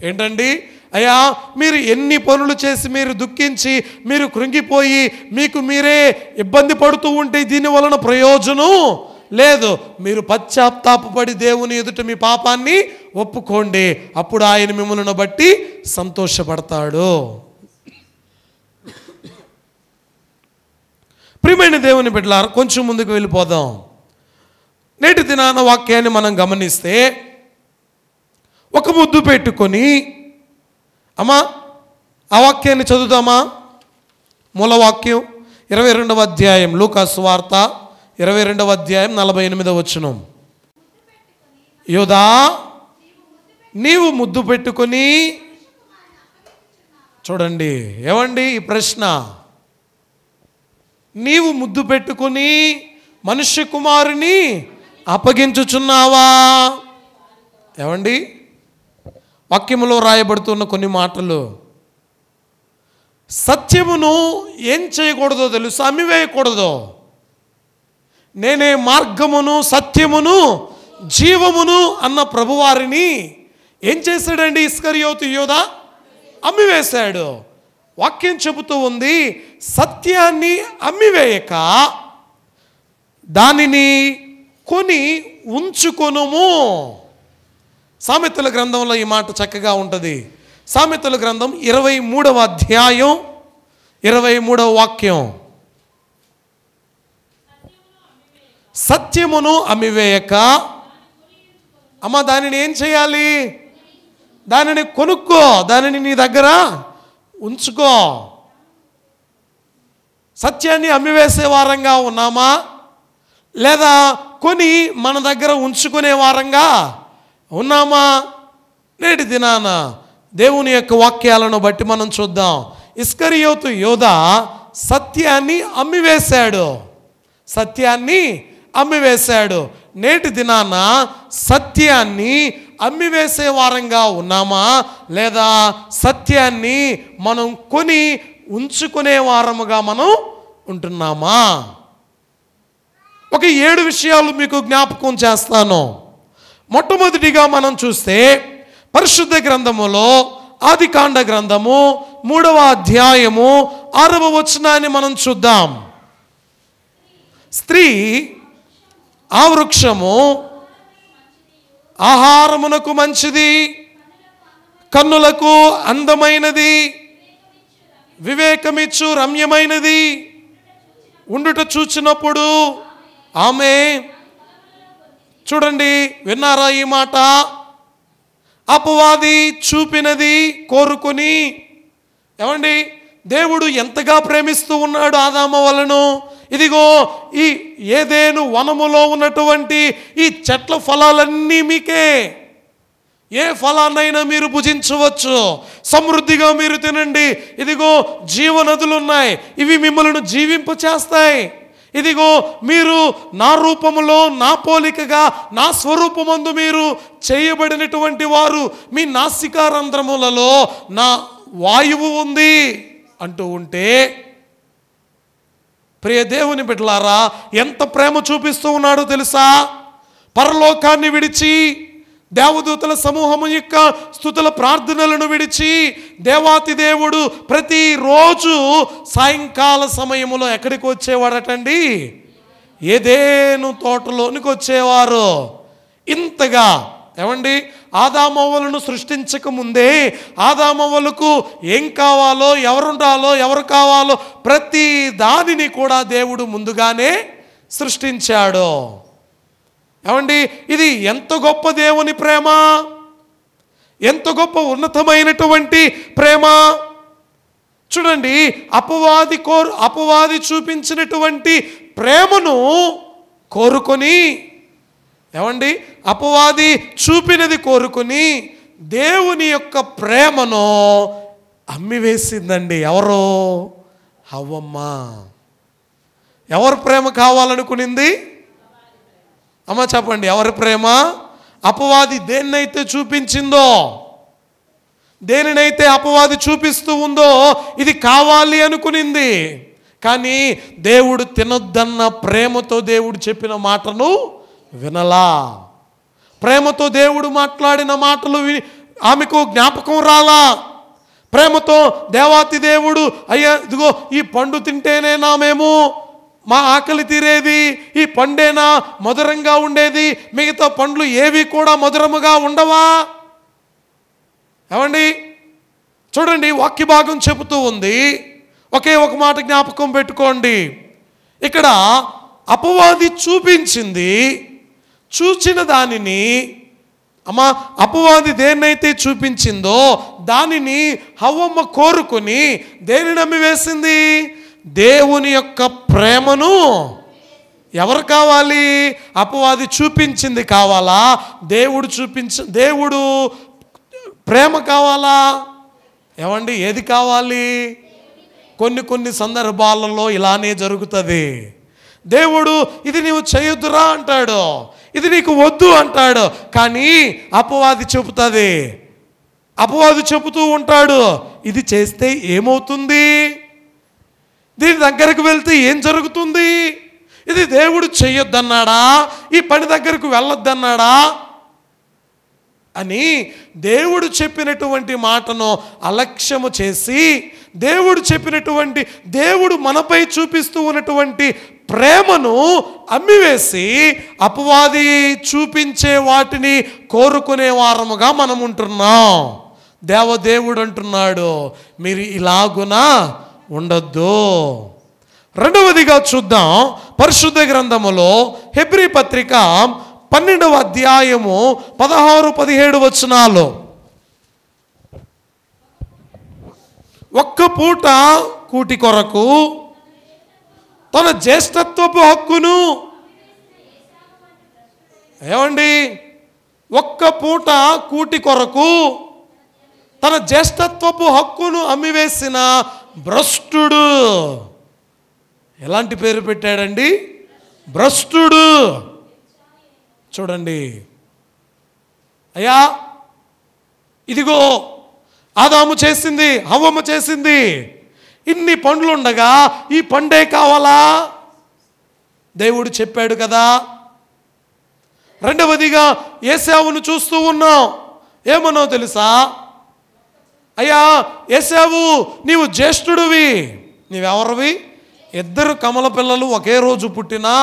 ఏంటండి? అయ్యా మీరు ఎన్ని పనులు చేసి మీరు దుఃఖించి మీరు కృంగిపోయి మీకు మీరే ఇబ్బంది పడుతూ ఉంటే దీని వలన ప్రయోజనం లేదు. మీరు పశ్చాత్తాపపడి దేవుని ఎదుట మీ పాపాన్ని ఒప్పుకోండి, అప్పుడు ఆయన మిమ్మల్ని బట్టి సంతోషపడతాడు. ప్రియమైన దేవుని బిడ్డలారా, కొంచెం ముందుకు వెళ్ళిపోదాం. నేటి దినాన వాక్యాన్ని మనం గమనిస్తే, ఒక ముద్దు పెట్టుకొని, అమ్మా ఆ వాక్యాన్ని చదువుదామా? మూలవాక్యం 22వ అధ్యాయం, లూకాసు వార్త 22వ అధ్యాయం 48వ వచనం. యోధా నీవు ముద్దు పెట్టుకొని, చూడండి ఏమండి ఈ ప్రశ్న, నీవు ముద్దు పెట్టుకొని మనుష్య కుమారుని అప్పగించుచున్నావా? ఏమండి, వాక్యములో రాయబడుతున్న కొన్ని మాటలు, సత్యమును ఏం చేయకూడదో తెలుసా? అమ్మివేయకూడదు. నేనే మార్గమును సత్యమును జీవమును అన్న ప్రభువారిని ఏం చేశాడండి ఇస్కరియోతు యోధ? అమ్మివేశాడు. వాక్యం చెబుతూ ఉంది, సత్యాన్ని అమ్మివేయక దానిని కొని ఉంచుకొనుము. సామెతల గ్రంథంలో ఈ మాట చక్కగా ఉంటుంది. సామెతల గ్రంథం 23వ అధ్యాయం 23వ వాక్యం. సత్యమును అమ్మివేయక, అమ్మ దానిని ఏం చేయాలి? దానిని కొనుక్కో, దానిని నీ దగ్గర ఉంచుకో. సత్యాన్ని అమ్మివేసే వారంగా ఉన్నామా, లేదా కొని మన దగ్గర ఉంచుకునే వారంగా ఉన్నామా? నేటి దినాన దేవుని యొక్క వాక్యాలను బట్టి మనం చూద్దాం. ఇస్కరియోతు యోధ సత్యాన్ని అమ్మివేశాడు, సత్యాన్ని అమ్మివేశాడు. నేటి దినాన సత్యాన్ని అమ్మివేసే వారంగా ఉన్నామా, లేదా సత్యాన్ని మనం కొని ఉంచుకునే వారముగా మనం ఉంటున్నామా? ఒక 7 విషయాలు మీకు జ్ఞాపకం చేస్తాను. మొట్టమొదటిగా మనం చూస్తే పరిశుద్ధ గ్రంథములో ఆదికాండ గ్రంథము 3వ అధ్యాయము 6వ వచనాన్ని మనం చూద్దాం. స్త్రీ ఆ వృక్షము ఆహారమునకు మంచిది, కన్నులకు అందమైనది, వివేకమిచ్చు రమ్యమైనది ఉండుట చూచినప్పుడు ఆమె, చూడండి విన్నారా ఈ మాట? అపవాది చూపినది కోరుకొని, ఏమండి, దేవుడు ఎంతగా ప్రేమిస్తూ ఉన్నాడు ఆదామవ్వలను. ఇదిగో ఈ ఏదెను వనములో ఉన్నటువంటి ఈ చెట్ల ఫలాలన్నీ మీకే, ఏ ఫలాన్నైనా మీరు భుజించవచ్చు, సమృద్ధిగా మీరు తినండి. ఇదిగో జీవనదులు ఉన్నాయి, ఇవి మిమ్మల్ని జీవింప చేస్తాయి. ఇదిగో మీరు నా రూపములో, నా పోలికగా, నా స్వరూపమందు మీరు చేయబడినటువంటి వారు, మీ నాసికారంధ్రములలో నా వాయువు ఉంది అంటూ ఉంటే, ప్రియ దేవుని బిడ్డలారా, ఎంత ప్రేమ చూపిస్తూ ఉన్నాడో తెలుసా? పరలోకాన్ని విడిచి, దేవదూతల సమూహము యొక్క స్తుతుల ప్రార్థనలను విడిచి, దేవాతి దేవుడు ప్రతిరోజు సాయంకాల సమయములో ఎక్కడికి వచ్చేవాడటండి? ఏదేను తోటలోనికి వచ్చేవారు. ఇంతగా, ఏమండి, ఆదామవ్వలను సృష్టించక ముందే ఆదామవ్వలకు ఏం కావాలో, ఎవరుండాలో, ఎవరు కావాలో ప్రతి దానిని కూడా దేవుడు ముందుగానే సృష్టించాడు. ఏమండి, ఇది ఎంత గొప్ప దేవుని ప్రేమ, ఎంత గొప్ప ఉన్నతమైనటువంటి ప్రేమ. చూడండి, అపవాది చూపించినటువంటి ప్రేమను కోరుకొని, ఏమండి, అపవాది చూపినది కోరుకొని దేవుని యొక్క ప్రేమను అమ్మివేసిందండి. ఎవరో? హవ్వమ్మ. ఎవరు ప్రేమ కావాలనుకునింది? అమ్మ చెప్పండి, ఎవరి ప్రేమ? అపవాది దేన్నైతే చూపించిందో, దేనినైతే అపవాది చూపిస్తూ ఉందో ఇది కావాలి అనుకునింది. కానీ దేవుడు తినొద్దన్న ప్రేమతో దేవుడు చెప్పిన మాటను వినలా. ప్రేమతో దేవుడు మాట్లాడిన మాటలు ఆమెకు జ్ఞాపకం రాలా. ప్రేమతో దేవాతి దేవుడు, అయ్యా ఇదిగో ఈ పండు తింటేనేనా మేము మా ఆకలి తీరేది, ఈ పండేనా మధురంగా ఉండేది, మిగతా పండ్లు ఏవి కూడా మధురముగా ఉండవా? ఏమండి, చూడండి వాక్య భాగం చెబుతూ ఉంది. ఒకే ఒక మాట జ్ఞాపకం పెట్టుకోండి. ఇక్కడ అపవాది చూపించింది, చూచిన దానిని, అమ్మా అపవాది దేన్నైతే చూపించిందో దానిని హవ్వమ్మ కోరుకొని దేనిని అమ్మివేసింది? దేవుని యొక్క ప్రేమను. ఎవరు కావాలి? అపవాది చూపించింది కావాలా? దేవుడు ప్రేమ కావాలా? ఏమండి, ఏది కావాలి? కొన్ని సందర్భాలలో ఇలానే జరుగుతుంది. దేవుడు ఇది నీవు చేయొద్దురా అంటాడు, ఇది నీకు వద్దు అంటాడు. కానీ అపవాది చెబుతూ ఉంటాడు, ఇది చేస్తే ఏమవుతుంది, దీని దగ్గరకు వెళ్తే ఏం జరుగుతుంది, ఇది దేవుడు చెయ్యొద్దన్నాడా, ఈ పని దగ్గరకు వెళ్ళొద్దన్నాడా అని దేవుడు చెప్పినటువంటి మాటను అలక్ష్యము చేసి, దేవుడు మనపై చూపిస్తూ ఉన్నటువంటి ప్రేమను అమ్మివేసి అపవాది చూపించే వాటిని కోరుకునే వారముగా మనం ఉంటున్నాం. దేవుడు అంటున్నాడు, మీరు ఇలాగున ఉండొద్దు. రెండవదిగా చూద్దాం, పరిశుద్ధ గ్రంథములో హెబ్రీ పత్రిక 12వ అధ్యాయము 16-17 వచనాలు. ఒక్క పూట కూటి కొరకు తన జ్యేష్ఠత్వపు హక్కును, ఏమండి, ఒక్క పూట కూటి కొరకు తన జ్యేష్ఠత్వపు హక్కును అమ్మివేసిన భ్రష్టుడు. ఎలాంటి పేరు పెట్టాడండి? భ్రష్టుడు. చూడండి, అయ్యా ఇదిగో ఆదాము చేసింది, హవ్వమ్మ చేసింది, ఇన్ని పండ్లు ఉండగా ఈ పండే కావాలా? దేవుడు చెప్పాడు కదా. రెండవదిగా ఏశావును చూస్తూ ఉన్నాం, ఏమనో తెలుసా? అయ్యా ఏశావు, నీవు జ్యేష్ఠుడివి. నీవెవరివి? ఇద్దరు కమల పిల్లలు ఒకే రోజు పుట్టినా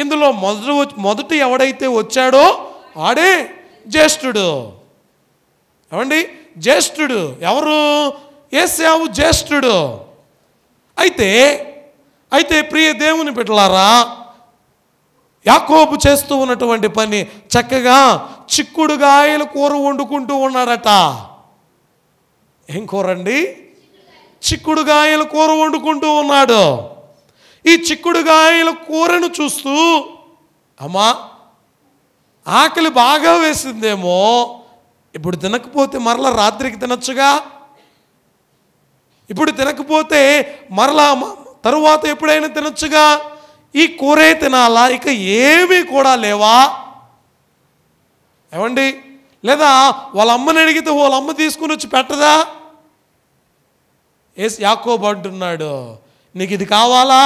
ఇందులో మొదటి ఎవడైతే వచ్చాడో ఆడే జ్యేష్ఠుడు. ఏమండి, జ్యేష్ఠుడు ఎవరు? ఏశావు జ్యేష్ఠుడు. అయితే ప్రియ దేవుని బిడ్డలారా, యాకోబు చేస్తూ ఉన్నటువంటి పని చక్కగా చిక్కుడుగాయల కూర వండుకుంటూ ఉన్నాడట. ఏం కూరండి? చిక్కుడుగాయల కూర వండుకుంటూ ఉన్నాడు. ఈ చిక్కుడుగాయల కూరను చూస్తూ, అమ్మా ఆకలి బాగా వేసిందేమో, ఇప్పుడు తినకపోతే మరలా రాత్రికి తినచ్చుగా, ఇప్పుడు తినకపోతే మరలా తరువాత ఎప్పుడైనా తినచ్చుగా, ఈ కూరే తినాలా, ఇక ఏమీ కూడా లేవా? ఏమండి, లేదా వాళ్ళ అమ్మని అడిగితే వాళ్ళ అమ్మ తీసుకుని వచ్చి పెట్టదా? యాకోబు అంటున్నాడు, నీకు ఇది కావాలా?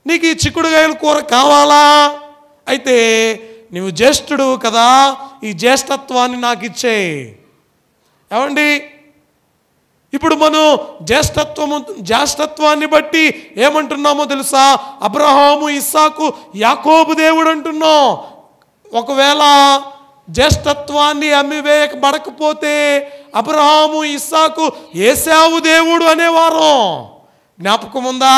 నీకు ఈ చిక్కుడుగాయల కూర కావాలా? అయితే నువ్వు జ్యేష్ఠుడు కదా, ఈ జ్యేష్ఠత్వాన్ని నాకు ఇచ్చేయి. ఏమండి, ఇప్పుడు మనం జ్యేష్ఠత్వాన్ని బట్టి ఏమంటున్నామో తెలుసా? అబ్రహాము, ఇస్సాకు, యాకోబు దేవుడు అంటున్నాం. ఒకవేళ జ్యేష్ఠత్వాన్ని అమ్మివేయబడకపోతే అబ్రహాము, ఇస్సాకు, ఏశావు దేవుడు అనేవారు. జ్ఞాపకం ఉందా?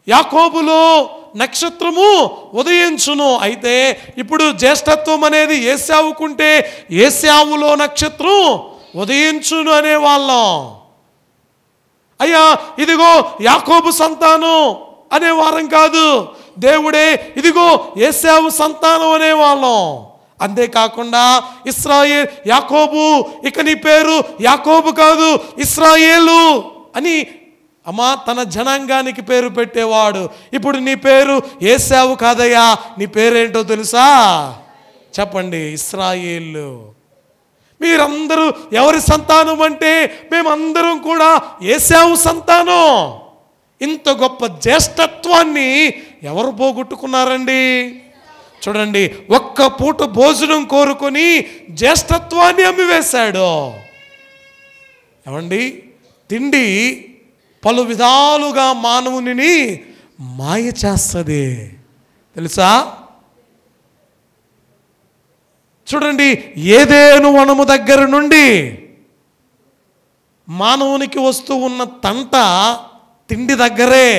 యాకోబులో నక్షత్రము ఉదయించును. అయితే ఇప్పుడు జ్యేష్ఠత్వం అనేది ఏశావుకుంటే ఏశావులో నక్షత్రం ఉదయించును అనేవాళ్ళం. అయ్యా ఇదిగో యాకోబు సంతానం అనేవారం కాదు, దేవుడే ఇదిగో ఏశావు సంతానం అనేవాళ్ళం. అంతేకాకుండా ఇశ్రాయేల్, యాకోబు, ఇక నీ పేరు యాకోబు కాదు ఇశ్రాయేలు అని అమ్మా తన జనాంగానికి పేరు పెట్టేవాడు. ఇప్పుడు నీ పేరు ఏశావు కాదయ్యా, నీ పేరేంటో తెలుసా? చెప్పండి, ఇశ్రాయేలు. మీరందరూ ఎవరి సంతానం అంటే మేమందరం కూడా ఏశావు సంతానం. ఇంత గొప్ప జ్యేష్ఠత్వాన్ని ఎవరు పోగొట్టుకున్నారండి? చూడండి, ఒక్క పూట భోజనం కోరుకొని జ్యేష్ఠత్వాన్ని అమ్మివేశాడు. ఏమండి, తిండి పలు విధాలుగా మానవుని మాయ చేస్తుంది తెలుసా? చూడండి, ఏదేను వనము దగ్గర నుండి మానవునికి వస్తూ ఉన్న తంట తిండి దగ్గరే.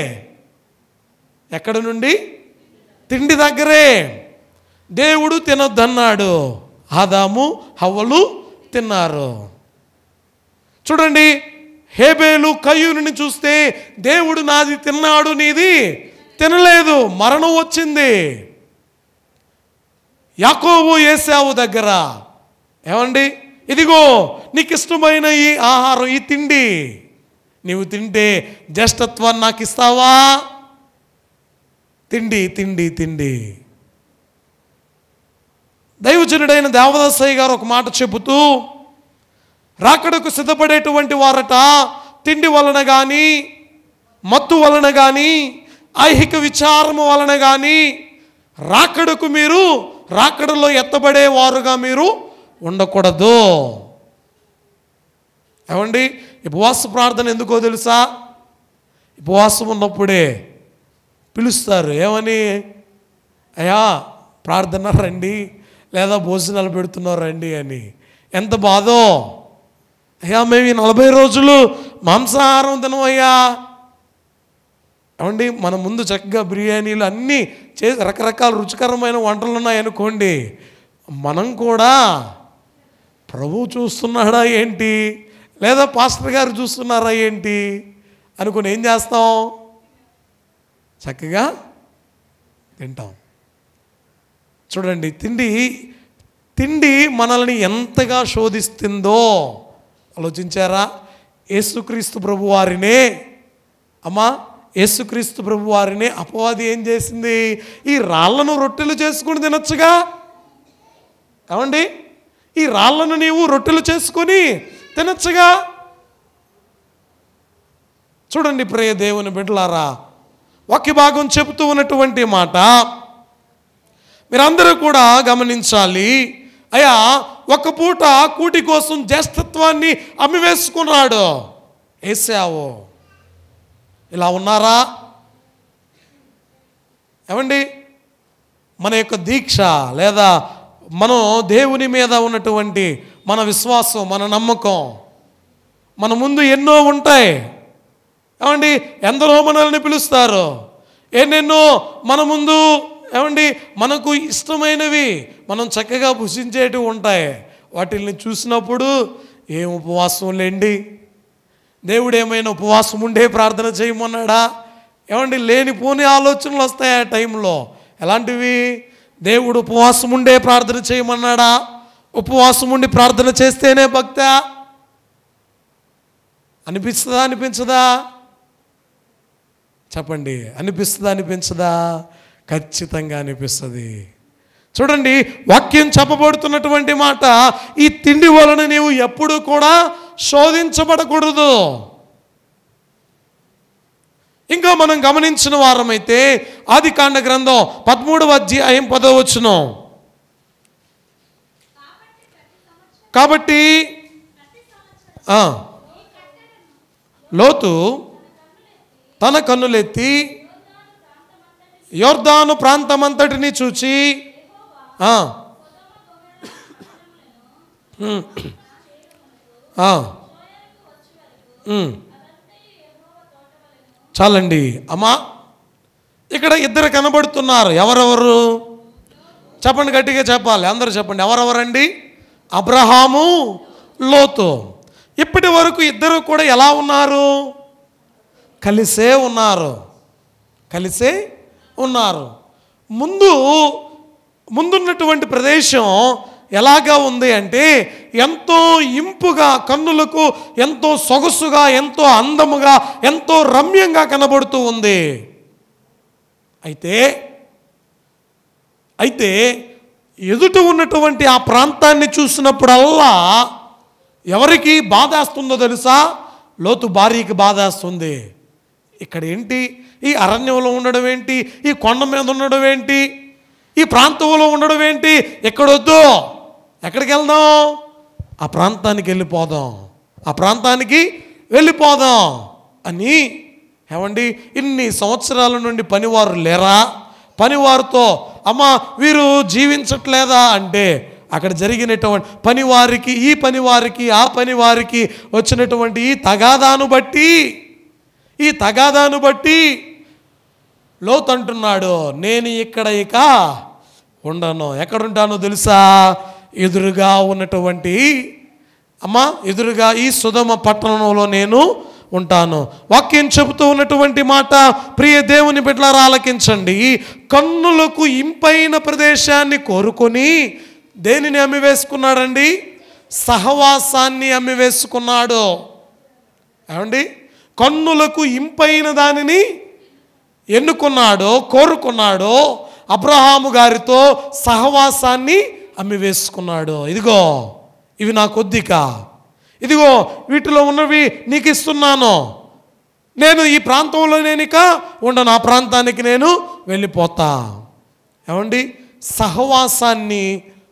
ఎక్కడ నుండి? తిండి దగ్గరే. దేవుడు తినొద్దన్నాడు, ఆదాము హవ్వలు తిన్నారు. చూడండి, హేబేలు కయ్యూనుని చూస్తే దేవుడు నాది తిన్నాడు, నీది తినలేదు, మరణం వచ్చింది. యాకోబు ఏశావు దగ్గర, ఏమండి ఇదిగో నీకు ఇష్టమైన ఈ ఆహారం, ఈ తిండి నీవు తింటే జ్యేష్ఠత్వాన్ని నాకు ఇస్తావా? తిండి తిండి తిండి. దైవజనుడైన దేవదాసయ్య గారు ఒక మాట చెబుతూ, రాకడకు సిద్ధపడేటువంటి వారట తిండి వలన కానీ, మత్తు వలన కానీ, ఐహిక విచారము వలన కానీ రాకడలో ఎత్తబడేవారుగా మీరు ఉండకూడదు. ఏమండి, ఉపవాస ప్రార్థన ఎందుకో తెలుసా? ఉపవాసం ఉన్నప్పుడే పిలుస్తారు. ఏమని? అయ్యా ప్రార్థన రండి, లేదా భోజనాలు పెడుతున్నారు రండి అని. ఎంత బాధో! అయ్యా మేము ఈ 40 రోజులు మాంసాహారం తినమయ్యా. ఏమండి, మన ముందు చక్కగా బిర్యానీలు అన్నీ చేసి రకరకాల రుచికరమైన వంటలు ఉన్నాయనుకోండి, మనం కూడా ప్రభువు చూస్తున్నాడా ఏంటి, లేదా పాస్టర్ గారు చూస్తున్నారా ఏంటి అనుకుని ఏం చేస్తాం? చక్కగా తింటాం. చూడండి, తిండి మనల్ని ఎంతగా శోధిస్తుందో ఆలోచించారా? యేసుక్రీస్తు ప్రభు వారినే యేసుక్రీస్తు ప్రభు వారిని అపవాది ఏం చేసింది? ఈ రాళ్లను రొట్టెలు చేసుకుని తినొచ్చుగా. ఏమండి, ఈ రాళ్లను నీవు రొట్టెలు చేసుకొని తినొచ్చుగా. చూడండి ప్రియ దేవుని బిడ్డలారా, వాక్య భాగం చెబుతూ ఉన్నటువంటి మాట మీరందరూ కూడా గమనించాలి. అయ్యా ఒక పూట కూటి కోసం జ్యేష్ఠత్వాన్ని అమ్మివేసుకున్నాడు ఏశావు. ఇలా ఉన్నారా? ఏమండి, మన యొక్క దీక్ష లేదా మనం దేవుని మీద ఉన్నటువంటి మన విశ్వాసం, మన నమ్మకం మన ముందు ఎన్నో ఉంటాయి. ఏమండి, ఎందరో మనల్ని పిలుస్తారు, ఎన్నెన్నో మన ముందు ఏమండి మనకు ఇష్టమైనవి మనం చక్కగా భుజించేటివి ఉంటాయి. వాటిని చూసినప్పుడు ఏం ఉపవాసం లేండి, దేవుడు ఏమైనా ఉపవాసం ఉండే ప్రార్థన చేయమన్నాడా? ఏమండి, లేనిపోని ఆలోచనలు వస్తాయి ఆ టైంలో. ఎలాంటివి? దేవుడు ఉపవాసం ఉండే ప్రార్థన చేయమన్నాడా? ఉపవాసం ఉండి ప్రార్థన చేస్తేనే భక్తి అనిపిస్తుందా? అనిపించదా? చెప్పండి, అనిపిస్తుందా? అనిపించదా? ఖచ్చితంగా అనిపిస్తుంది. చూడండి, వాక్యం చెప్పబడుతున్నటువంటి మాట, ఈ తిండి వలన నీవు ఎప్పుడు కూడా శోధించబడకూడదు. ఇంకా మనం గమనించిన వారమైతే ఆదికాండ గ్రంథం 13వ అధ్యాయం 10వ వచనం, కాబట్టి లోతు తన కన్నులెత్తి యొర్దాను ప్రాంతమంతటిని చూచి చాలండి అమ్మా. ఇక్కడ ఇద్దరు కనబడుతున్నారు. ఎవరెవరు చెప్పండి, గట్టిగా చెప్పాలి, అందరూ చెప్పండి. ఎవరెవరండి? అబ్రహాము, లోతు. ఇప్పటి వరకు ఇద్దరు కూడా ఎలా ఉన్నారు? కలిసే ఉన్నారు. ముందున్నటువంటి ప్రదేశం ఎలాగా ఉంది అంటే ఎంతో ఇంపుగా, కన్నులకు ఎంతో సొగసుగా, ఎంతో అందముగా, ఎంతో రమ్యంగా కనబడుతూ ఉంది. అయితే ఎదుట ఉన్నటువంటి ఆ ప్రాంతాన్ని చూసినప్పుడల్లా ఎవరికి బాధేస్తుందో తెలుసా? లోతు భార్యకి బాధేస్తుంది. ఇక్కడ ఏంటి? ఈ అరణ్యంలో ఉండడం ఏంటి? ఈ కొండ మీద ఉండడం ఏంటి? ఈ ప్రాంతంలో ఉండడం ఏంటి? ఎక్కడొద్దు, ఎక్కడికి వెళ్దాం? ఆ ప్రాంతానికి వెళ్ళిపోదాం అని. ఏమండి, ఇన్ని సంవత్సరాల నుండి పనివారు లేరా? పనివారితో అమ్మ వీరు జీవించట్లేదా అంటే అక్కడ జరిగినటువంటి పనివారికి, ఈ పనివారికి, ఆ పనివారికి వచ్చినటువంటి ఈ తగాదాను బట్టి లోతు అంటున్నాడు, నేను ఇక్కడ ఇక ఉండను. ఎక్కడుంటానో తెలుసా? ఎదురుగా ఉన్నటువంటి ఎదురుగా ఈ సొదొమ పట్టణంలో నేను ఉంటాను. వాక్యం చెబుతూ ఉన్నటువంటి మాట ప్రియ దేవుని బిడ్డలారా ఆలకించండి. కన్నులకు ఇంపైన ప్రదేశాన్ని కోరుకొని దేనిని అమ్మివేసుకున్నాడండి? సహవాసాన్ని అమ్మివేసుకున్నాడు. ఏమండి, కన్నులకు ఇంపైన దానిని ఎన్నుకున్నాడో, కోరుకున్నాడో అబ్రహాము గారితో సహవాసాన్ని అమ్మివేసుకున్నాడు. ఇదిగో ఇవి నా కొద్దిక, ఇదిగో వీటిలో ఉన్నవి నీకు ఇస్తున్నాను, నేను ఈ ప్రాంతంలో నేనిక ఉండను, ఆ ప్రాంతానికి నేను వెళ్ళిపోతా. ఏమండి, సహవాసాన్ని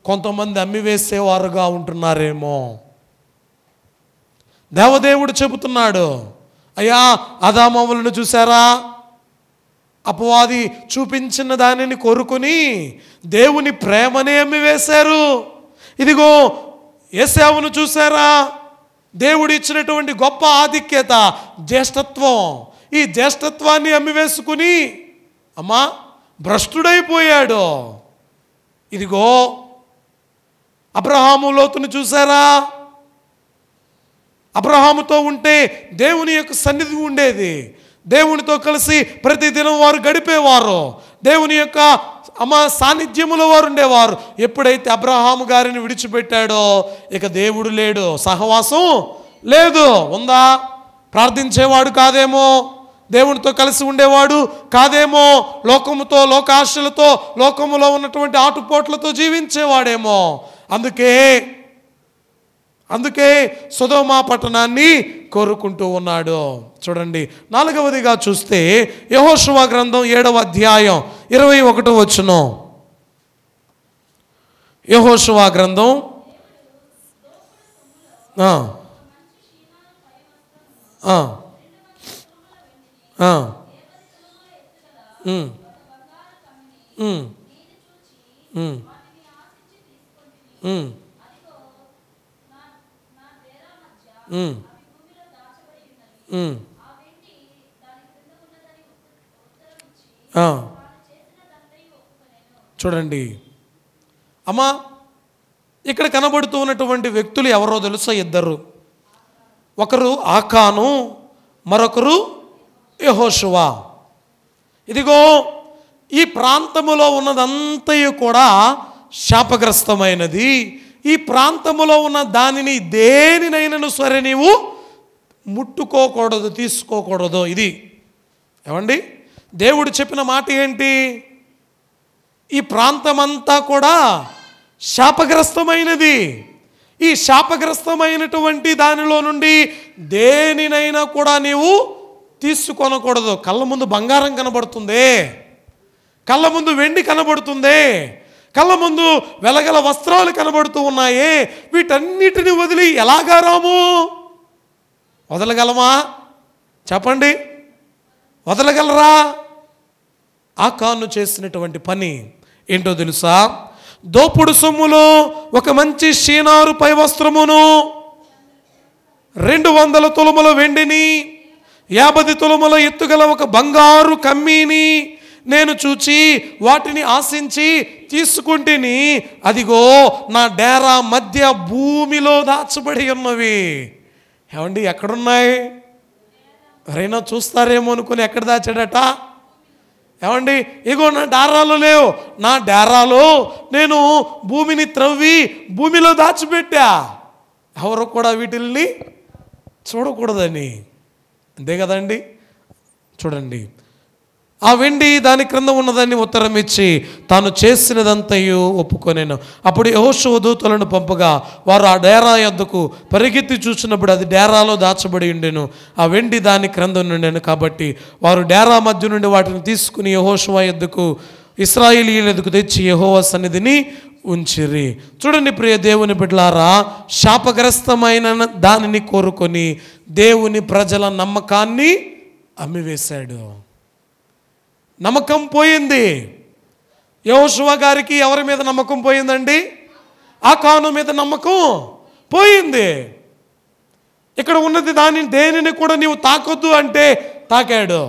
కొంతమంది అమ్మివేసేవారుగా ఉంటున్నారేమో. దేవదేవుడు చెబుతున్నాడు, అయ్యా ఆదామవ్వలను చూసారా, అపవాది చూపించిన దానిని కోరుకుని దేవుని ప్రేమనే అమ్మివేశారు. ఇదిగో ఏశావును చూసారా, దేవుడు ఇచ్చినటువంటి గొప్ప ఆధిక్యత జ్యేష్ఠత్వం, ఈ జ్యేష్ఠత్వాన్ని అమ్మివేసుకుని అమ్మా భ్రష్టుడైపోయాడు. ఇదిగో అబ్రహాము లోతును చూసారా, అబ్రహాముతో ఉంటే దేవుని యొక్క సన్నిధి ఉండేది, దేవునితో కలిసి ప్రతిదినం వారు గడిపేవారు, దేవుని యొక్క సాన్నిధ్యములో వారు ఉండేవారు. ఎప్పుడైతే అబ్రహాము గారిని విడిచిపెట్టాడో ఇక దేవుడు లేడు, సహవాసం లేదు. ఉందా? ప్రార్థించేవాడు కాదేమో, దేవునితో కలిసి ఉండేవాడు కాదేమో, లోకముతో, లోకాశలతో, లోకములో ఉన్నటువంటి ఆటుపోట్లతో జీవించేవాడేమో. అందుకే సొదొమ పట్టణాన్ని కోరుకుంటూ ఉన్నాడు. చూడండి, 4వదిగా చూస్తే యెహోషువ గ్రంథం 7వ అధ్యాయం 21వ వచనం. యెహోషువ గ్రంథం చూడండి అమ్మా, ఇక్కడ కనబడుతూ ఉన్నటువంటి వ్యక్తులు ఎవరో తెలుసా? ఇద్దరు. ఒకరు ఆకాను, మరొకరు యెహోషువ. ఇదిగో ఈ ప్రాంతములో ఉన్నదంతయు కూడా శాపగ్రస్తమైనది. ఈ ప్రాంతములో ఉన్న దానిని దేనినైనను సరే నీవు ముట్టుకోకూడదు, తీసుకోకూడదు. ఇది ఏమండి, దేవుడు చెప్పిన మాట ఏంటి? ఈ ప్రాంతమంతా కూడా శాపగ్రస్తమైనది. ఈ శాపగ్రస్తమైనటువంటి దానిలో నుండి దేనినైనా కూడా నీవు తీసుకొనకూడదు. కళ్ళ ముందు బంగారం కనబడుతుంది, కళ్ళ ముందు వెండి కనబడుతుంది, కళ్ళ ముందు వెలగల వస్త్రాలు కనబడుతూ ఉన్నాయే, వీటన్నిటిని వదిలి ఎలాగా రాము? వదలగలమా? చెప్పండి, వదలగలరా? ఆకాను చేసినటువంటి పని ఏంటో తెలుసా? దోపుడు సొమ్ములో ఒక మంచి షీనారు పై వస్త్రమును, 200 తులముల వెండిని, 50 తులముల ఎత్తుగల ఒక బంగారు కమ్మీని నేను చూచి వాటిని ఆశించి తీసుకుంటేని, అదిగో నా డేరా మధ్య భూమిలో దాచబడి ఉన్నవి. ఏమండి, ఎక్కడున్నాయి? ఎవరైనా చూస్తారేమో అనుకుని ఎక్కడ దాచాడట? ఏమండి, ఇగో నా డేరాలో లేవు, నా డేరాలో నేను భూమిని త్రవ్వి భూమిలో దాచిపెట్టా, ఎవరు కూడా వీటిల్ని చూడకూడదని. అంతే కదండి. చూడండి, ఆ వెండి దాని క్రింద ఉన్నదాన్ని ఉత్తరం ఇచ్చి తాను చేసినదంతయు ఒప్పుకొనేను. అప్పుడు యెహోషువ దూతలను పంపగా వారు ఆ డేరా యొద్దకు పరిగెత్తి చూసినప్పుడు అది డేరాలో దాచబడి ఉండెను, ఆ వెండి దాని క్రింద నుండెను. కాబట్టి వారు డేరా మధ్య నుండి వాటిని తీసుకుని యెహోషువ యొద్దకు, ఇశ్రాయేలీయుల యొద్దకు తెచ్చి యెహోవా సన్నిధిని ఉంచిరి. చూడండి ప్రియ దేవుని బిడ్డలారా, శాపగ్రస్తమైన దానిని కోరుకొని దేవుని ప్రజల నమ్మకాన్ని అమ్మివేశాడు. నమ్మకం పోయింది. యెహోషువ గారికి ఎవరి మీద నమ్మకం పోయిందండి? ఆకాను మీద నమ్మకం పోయింది. ఇక్కడ ఉన్నది దేనిని కూడా నీవు తాకొద్దు అంటే తాకాడు.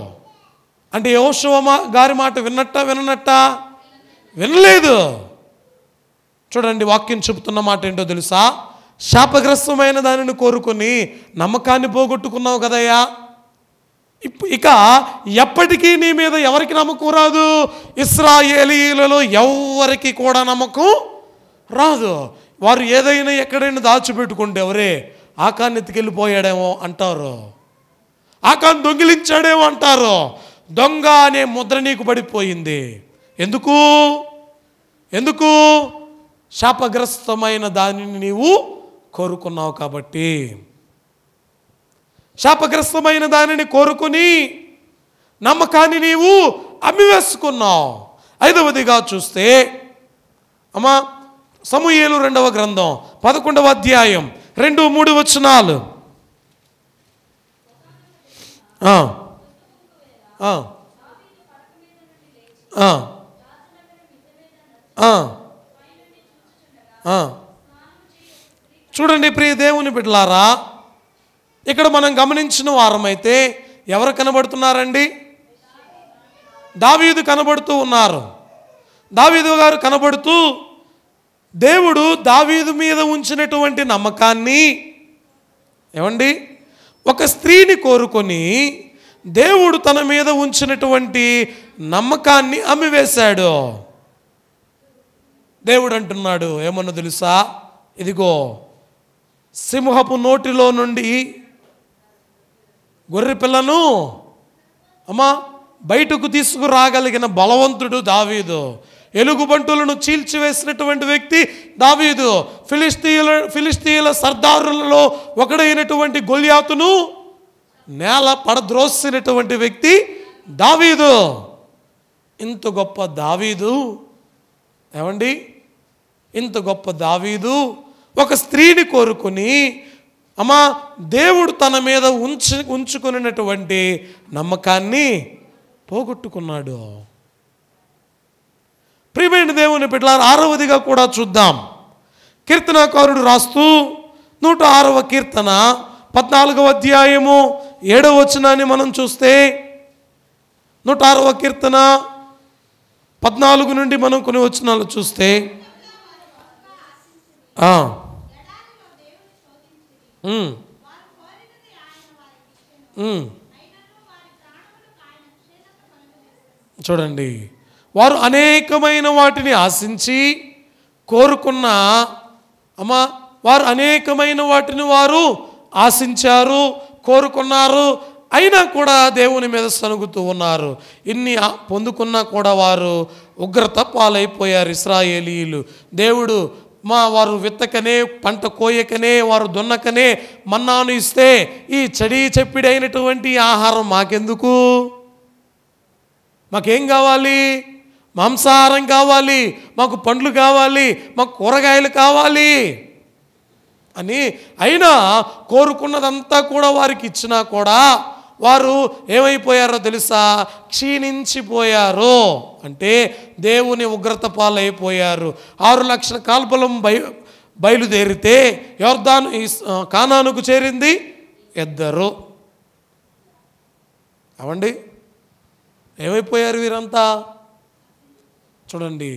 అంటే యెహోషువ గారి మాట విననట్టా? వినలేదు. చూడండి, వాక్యం చెబుతున్న మాట ఏంటో తెలుసా? శాపగ్రస్తమైన దానిని కోరుకొని నమ్మకాన్ని పోగొట్టుకున్నావు కదయ్యా, ఇక ఎప్పటికీ నీ మీద ఎవరికి నమ్మకం రాదు? ఇశ్రాయేలీయులలో ఎవరికి కూడా నమ్మకం రాదు. వారు ఏదైనా ఎక్కడైనా దాచిపెట్టుకుంటే ఎవరే ఆకాన్ని ఎత్తుకెళ్ళిపోయాడేమో అంటారు, ఆకాన్ని దొంగిలించాడేమో అంటారు. దొంగ అనే ముద్ర నీకు పడిపోయింది. ఎందుకు? శాపగ్రస్తమైన దానిని నీవు కోరుకున్నావు కాబట్టి. శాపగ్రస్తమైన దానిని కోరుకుని నమ్మకాన్ని నీవు అమ్మివేసుకున్నావు. 5వదిగా చూస్తే అమ్మా సమూయేలు 2వ గ్రంథం 11వ అధ్యాయం 2-3 వచనాలు. చూడండి ప్రియ దేవుని బిడ్డలారా, ఇక్కడ మనం గమనించిన వారమైతే ఎవరు కనబడుతున్నారండి? దావీదు కనబడుతూ ఉన్నారు. దావీదు గారు కనబడుతూ దేవుడు దావీదు మీద ఉంచినటువంటి నమ్మకాన్ని ఏమండి ఒక స్త్రీని కోరుకొని దేవుడు తన మీద ఉంచినటువంటి నమ్మకాన్ని అమ్మివేశాడు. దేవుడు అంటున్నాడు ఏమన్నా తెలుసా? ఇదిగో సింహపు నోటిలో నుండి గొర్రె పిల్లను బయటకు తీసుకురాగలిగిన బలవంతుడు దావీదు. ఎలుగుబంటులను చీల్చివేసినటువంటి వ్యక్తి దావీదు. ఫిలిష్తీయుల సర్దారులలో ఒకడైనటువంటి గొల్యాతును నేల పడద్రోసినటువంటి వ్యక్తి దావీదు. ఇంత గొప్ప దావీదు ఏమండి, ఇంత గొప్ప దావీదు ఒక స్త్రీని కోరుకుని దేవుడు తన మీద ఉంచుకున్నటువంటి నమ్మకాన్ని పోగొట్టుకున్నాడు. ప్రియమైన దేవుని బిడ్డలారా, 6వదిగా కూడా చూద్దాం. కీర్తనాకారుడు రాస్తూ 106వ కీర్తన 14వ అధ్యాయము 7వ వచనాన్ని మనం చూస్తే 106వ కీర్తన 14 నుండి మనం కొన్ని వచనాలు చూస్తే చూడండి, వారు అనేకమైన వాటిని ఆశించి కోరుకున్న వారు అనేకమైన వాటిని వారు ఆశించారు, కోరుకున్నారు. అయినా కూడా దేవుని మీద సనుగుతూ ఉన్నారు. ఇన్ని పొందుకున్నా కూడా వారు ఉగ్రత పాలైపోయారు ఇశ్రాయేలీయులు. దేవుడు వారు విత్తకనే, పంట కోయకనే, వారు దున్నకనే మన్నాను ఇస్తే ఈ చెడి చెప్పిడైనటువంటి ఆహారం మాకెందుకు? మాకేం కావాలి? మాంసాహారం కావాలి, మాకు పండ్లు కావాలి, మాకు కూరగాయలు కావాలి అని. అయినా కోరుకున్నదంతా కూడా వారికి ఇచ్చినా కూడా వారు ఏమైపోయారో తెలుసా? క్షీణించిపోయారు. అంటే దేవుని ఉగ్రత పాలైపోయారు. 6 లక్షల కాల్బలం బయలుదేరితే యొర్దాను కానానుకు చేరింది 2. అవండి ఏమైపోయారు వీరంతా? చూడండి,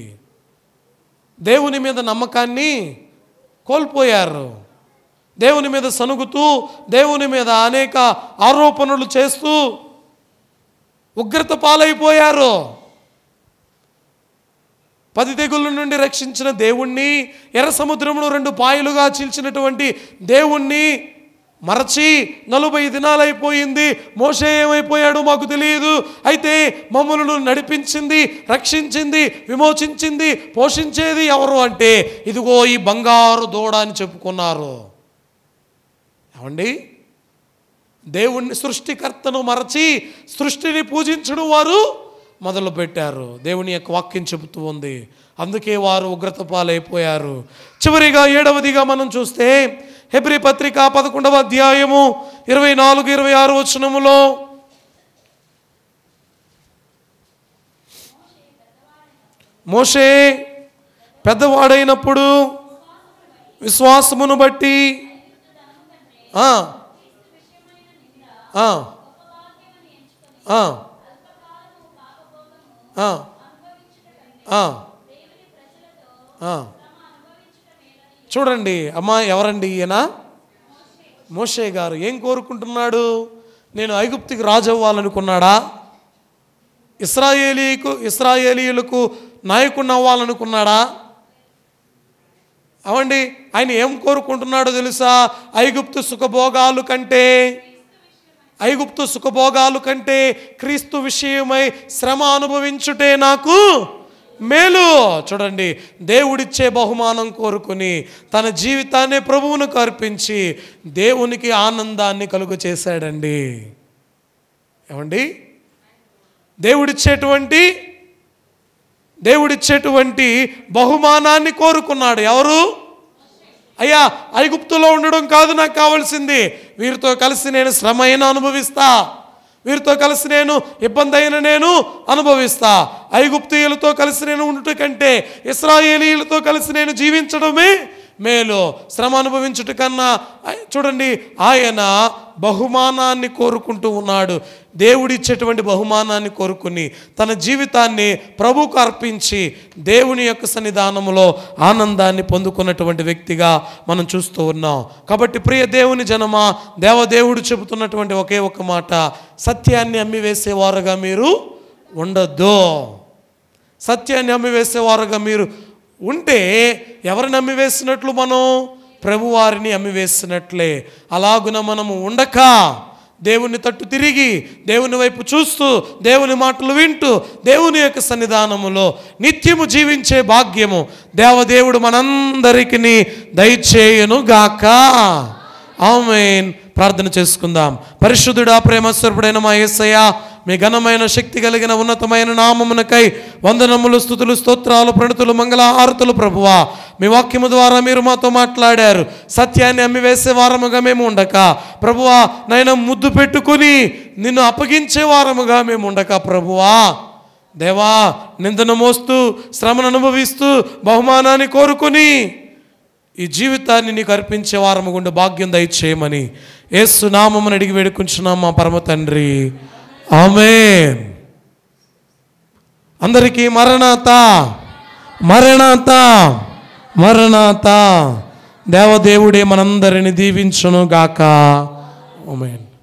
దేవుని మీద నమ్మకాన్ని కోల్పోయారు. దేవుని మీద సనుగుతూ, దేవుని మీద అనేక ఆరోపణలు చేస్తూ ఉగ్రత పాలైపోయారు. 10 తెగుళ్ళ నుండి రక్షించిన దేవుణ్ణి, ఎర్ర సముద్రమును 2 పాయలుగా చీల్చినటువంటి దేవుణ్ణి మరచి 40 దినాలైపోయింది. మోషే ఏమైపోయాడు మాకు తెలియదు. అయితే మమ్మల్ని నడిపించింది, రక్షించింది, విమోచించింది, పోషించేది ఎవరు అంటే ఇదిగో ఈ బంగారు దూడ అని చెప్పుకున్నారు. ఏమండి, దేవుణ్ణి సృష్టికర్తను మరచి సృష్టిని పూజించడం వారు మొదలుపెట్టారు. దేవుని యొక్క వాక్యం చెబుతూ ఉంది. అందుకే వారు ఉగ్రత పాలైపోయారు. చివరిగా 7వదిగా మనం చూస్తే హెబ్రీ పత్రిక 11వ అధ్యాయము 24-26 వచనములో మోషే పెద్దవాడైనప్పుడు విశ్వాసమును బట్టి చూడండి అమ్మా, ఎవరండి ఈయన? మోషే గారు. ఏం కోరుకుంటున్నాడు? నేను ఐగుప్తుకి రాజు అవ్వాలనుకున్నాడా? ఇశ్రాయేలీయులకు నాయకుడిని అవ్వాలనుకున్నాడా? అవండి, ఆయన ఏం కోరుకుంటున్నాడో తెలుసా? ఐగుప్తు సుఖభోగాలు కంటే ఐగుప్తు సుఖభోగాలు కంటే క్రీస్తు విషయమై శ్రమ అనుభవించుటే నాకు మేలు. చూడండి, దేవుడిచ్చే బహుమానం కోరుకుని తన జీవితాన్ని ప్రభువునికి అర్పించి దేవునికి ఆనందాన్ని కలుగు చేశాడండి. ఏమండి, దేవుడిచ్చేటువంటి బహుమానాన్ని కోరుకున్నాడు. ఎవరు? అయ్యా, ఐగుప్తులో ఉండడం కాదు నాకు కావాల్సింది, వీరితో కలిసి నేను శ్రమ అయినా అనుభవిస్తా, వీరితో కలిసి నేను ఇబ్బంది అయినా నేను అనుభవిస్తా. ఐగుప్తీయులతో కలిసి నేను ఉండుట కంటే ఇశ్రాయేలీయులతో కలిసి నేను జీవించడమే మేలు, శ్రమ అనుభవించుట కన్నా. చూడండి, ఆయన బహుమానాన్ని కోరుకుంటూ ఉన్నాడు. దేవుడిచ్చేటువంటి బహుమానాన్ని కోరుకుని తన జీవితాన్ని ప్రభువుకు అర్పించి దేవుని యొక్క సన్నిధానంలో ఆనందాన్ని పొందుకున్నటువంటి వ్యక్తిగా మనం చూస్తూ ఉన్నాం. కాబట్టి ప్రియ దేవుని జనమా, దేవదేవుడు చెబుతున్నటువంటి ఒకే ఒక మాట, సత్యాన్ని అమ్మివేసేవారుగా మీరు ఉండొద్దు. సత్యాన్ని అమ్మివేసేవారుగా మీరు ఉంటే ఎవరిని అమ్మివేసినట్లు? మనం ప్రభువారిని అమ్మివేసినట్లే. అలాగున మనము ఉండక దేవుని తట్టు తిరిగి దేవుని వైపు చూస్తూ దేవుని మాటలు వింటూ దేవుని యొక్క సన్నిధానములో నిత్యము జీవించే భాగ్యము దేవదేవుడు మనందరికీ దయచేయును గాక. ఆమేన్. ప్రార్థన చేసుకుందాం. పరిశుద్ధుడా, ప్రేమస్వరూపుడైన మా యేసయ్య, మీ ఘనమైన శక్తి కలిగిన ఉన్నతమైన నామమునకై వందనములు, స్తుతులు, స్తోత్రాలు, ప్రణతులు, మంగళహారతులు. ప్రభువా, మీ వాక్యము ద్వారా మీరు మాతో మాట్లాడారు. సత్యాన్ని అమ్మివేసే వారముగా మేము ఉండక ప్రభువా, నైనా ముద్దు పెట్టుకుని నిన్ను అప్పగించే వారముగా మేము ఉండక ప్రభువా, దేవా, నిందను మోస్తూ శ్రమను అనుభవిస్తూ బహుమానాన్ని కోరుకుని ఈ జీవితాన్ని నీకు అర్పించే వారము గుండా భాగ్యం దయచేయమని యేసు నామమున అడిగి వేడుకుంటున్నాం మా పరమ తండ్రి. ఆమేన్. అందరికీ మరణాత మరణాత మరణాత. దేవదేవుడే మనందరిని దీవించును గాక. ఆమేన్.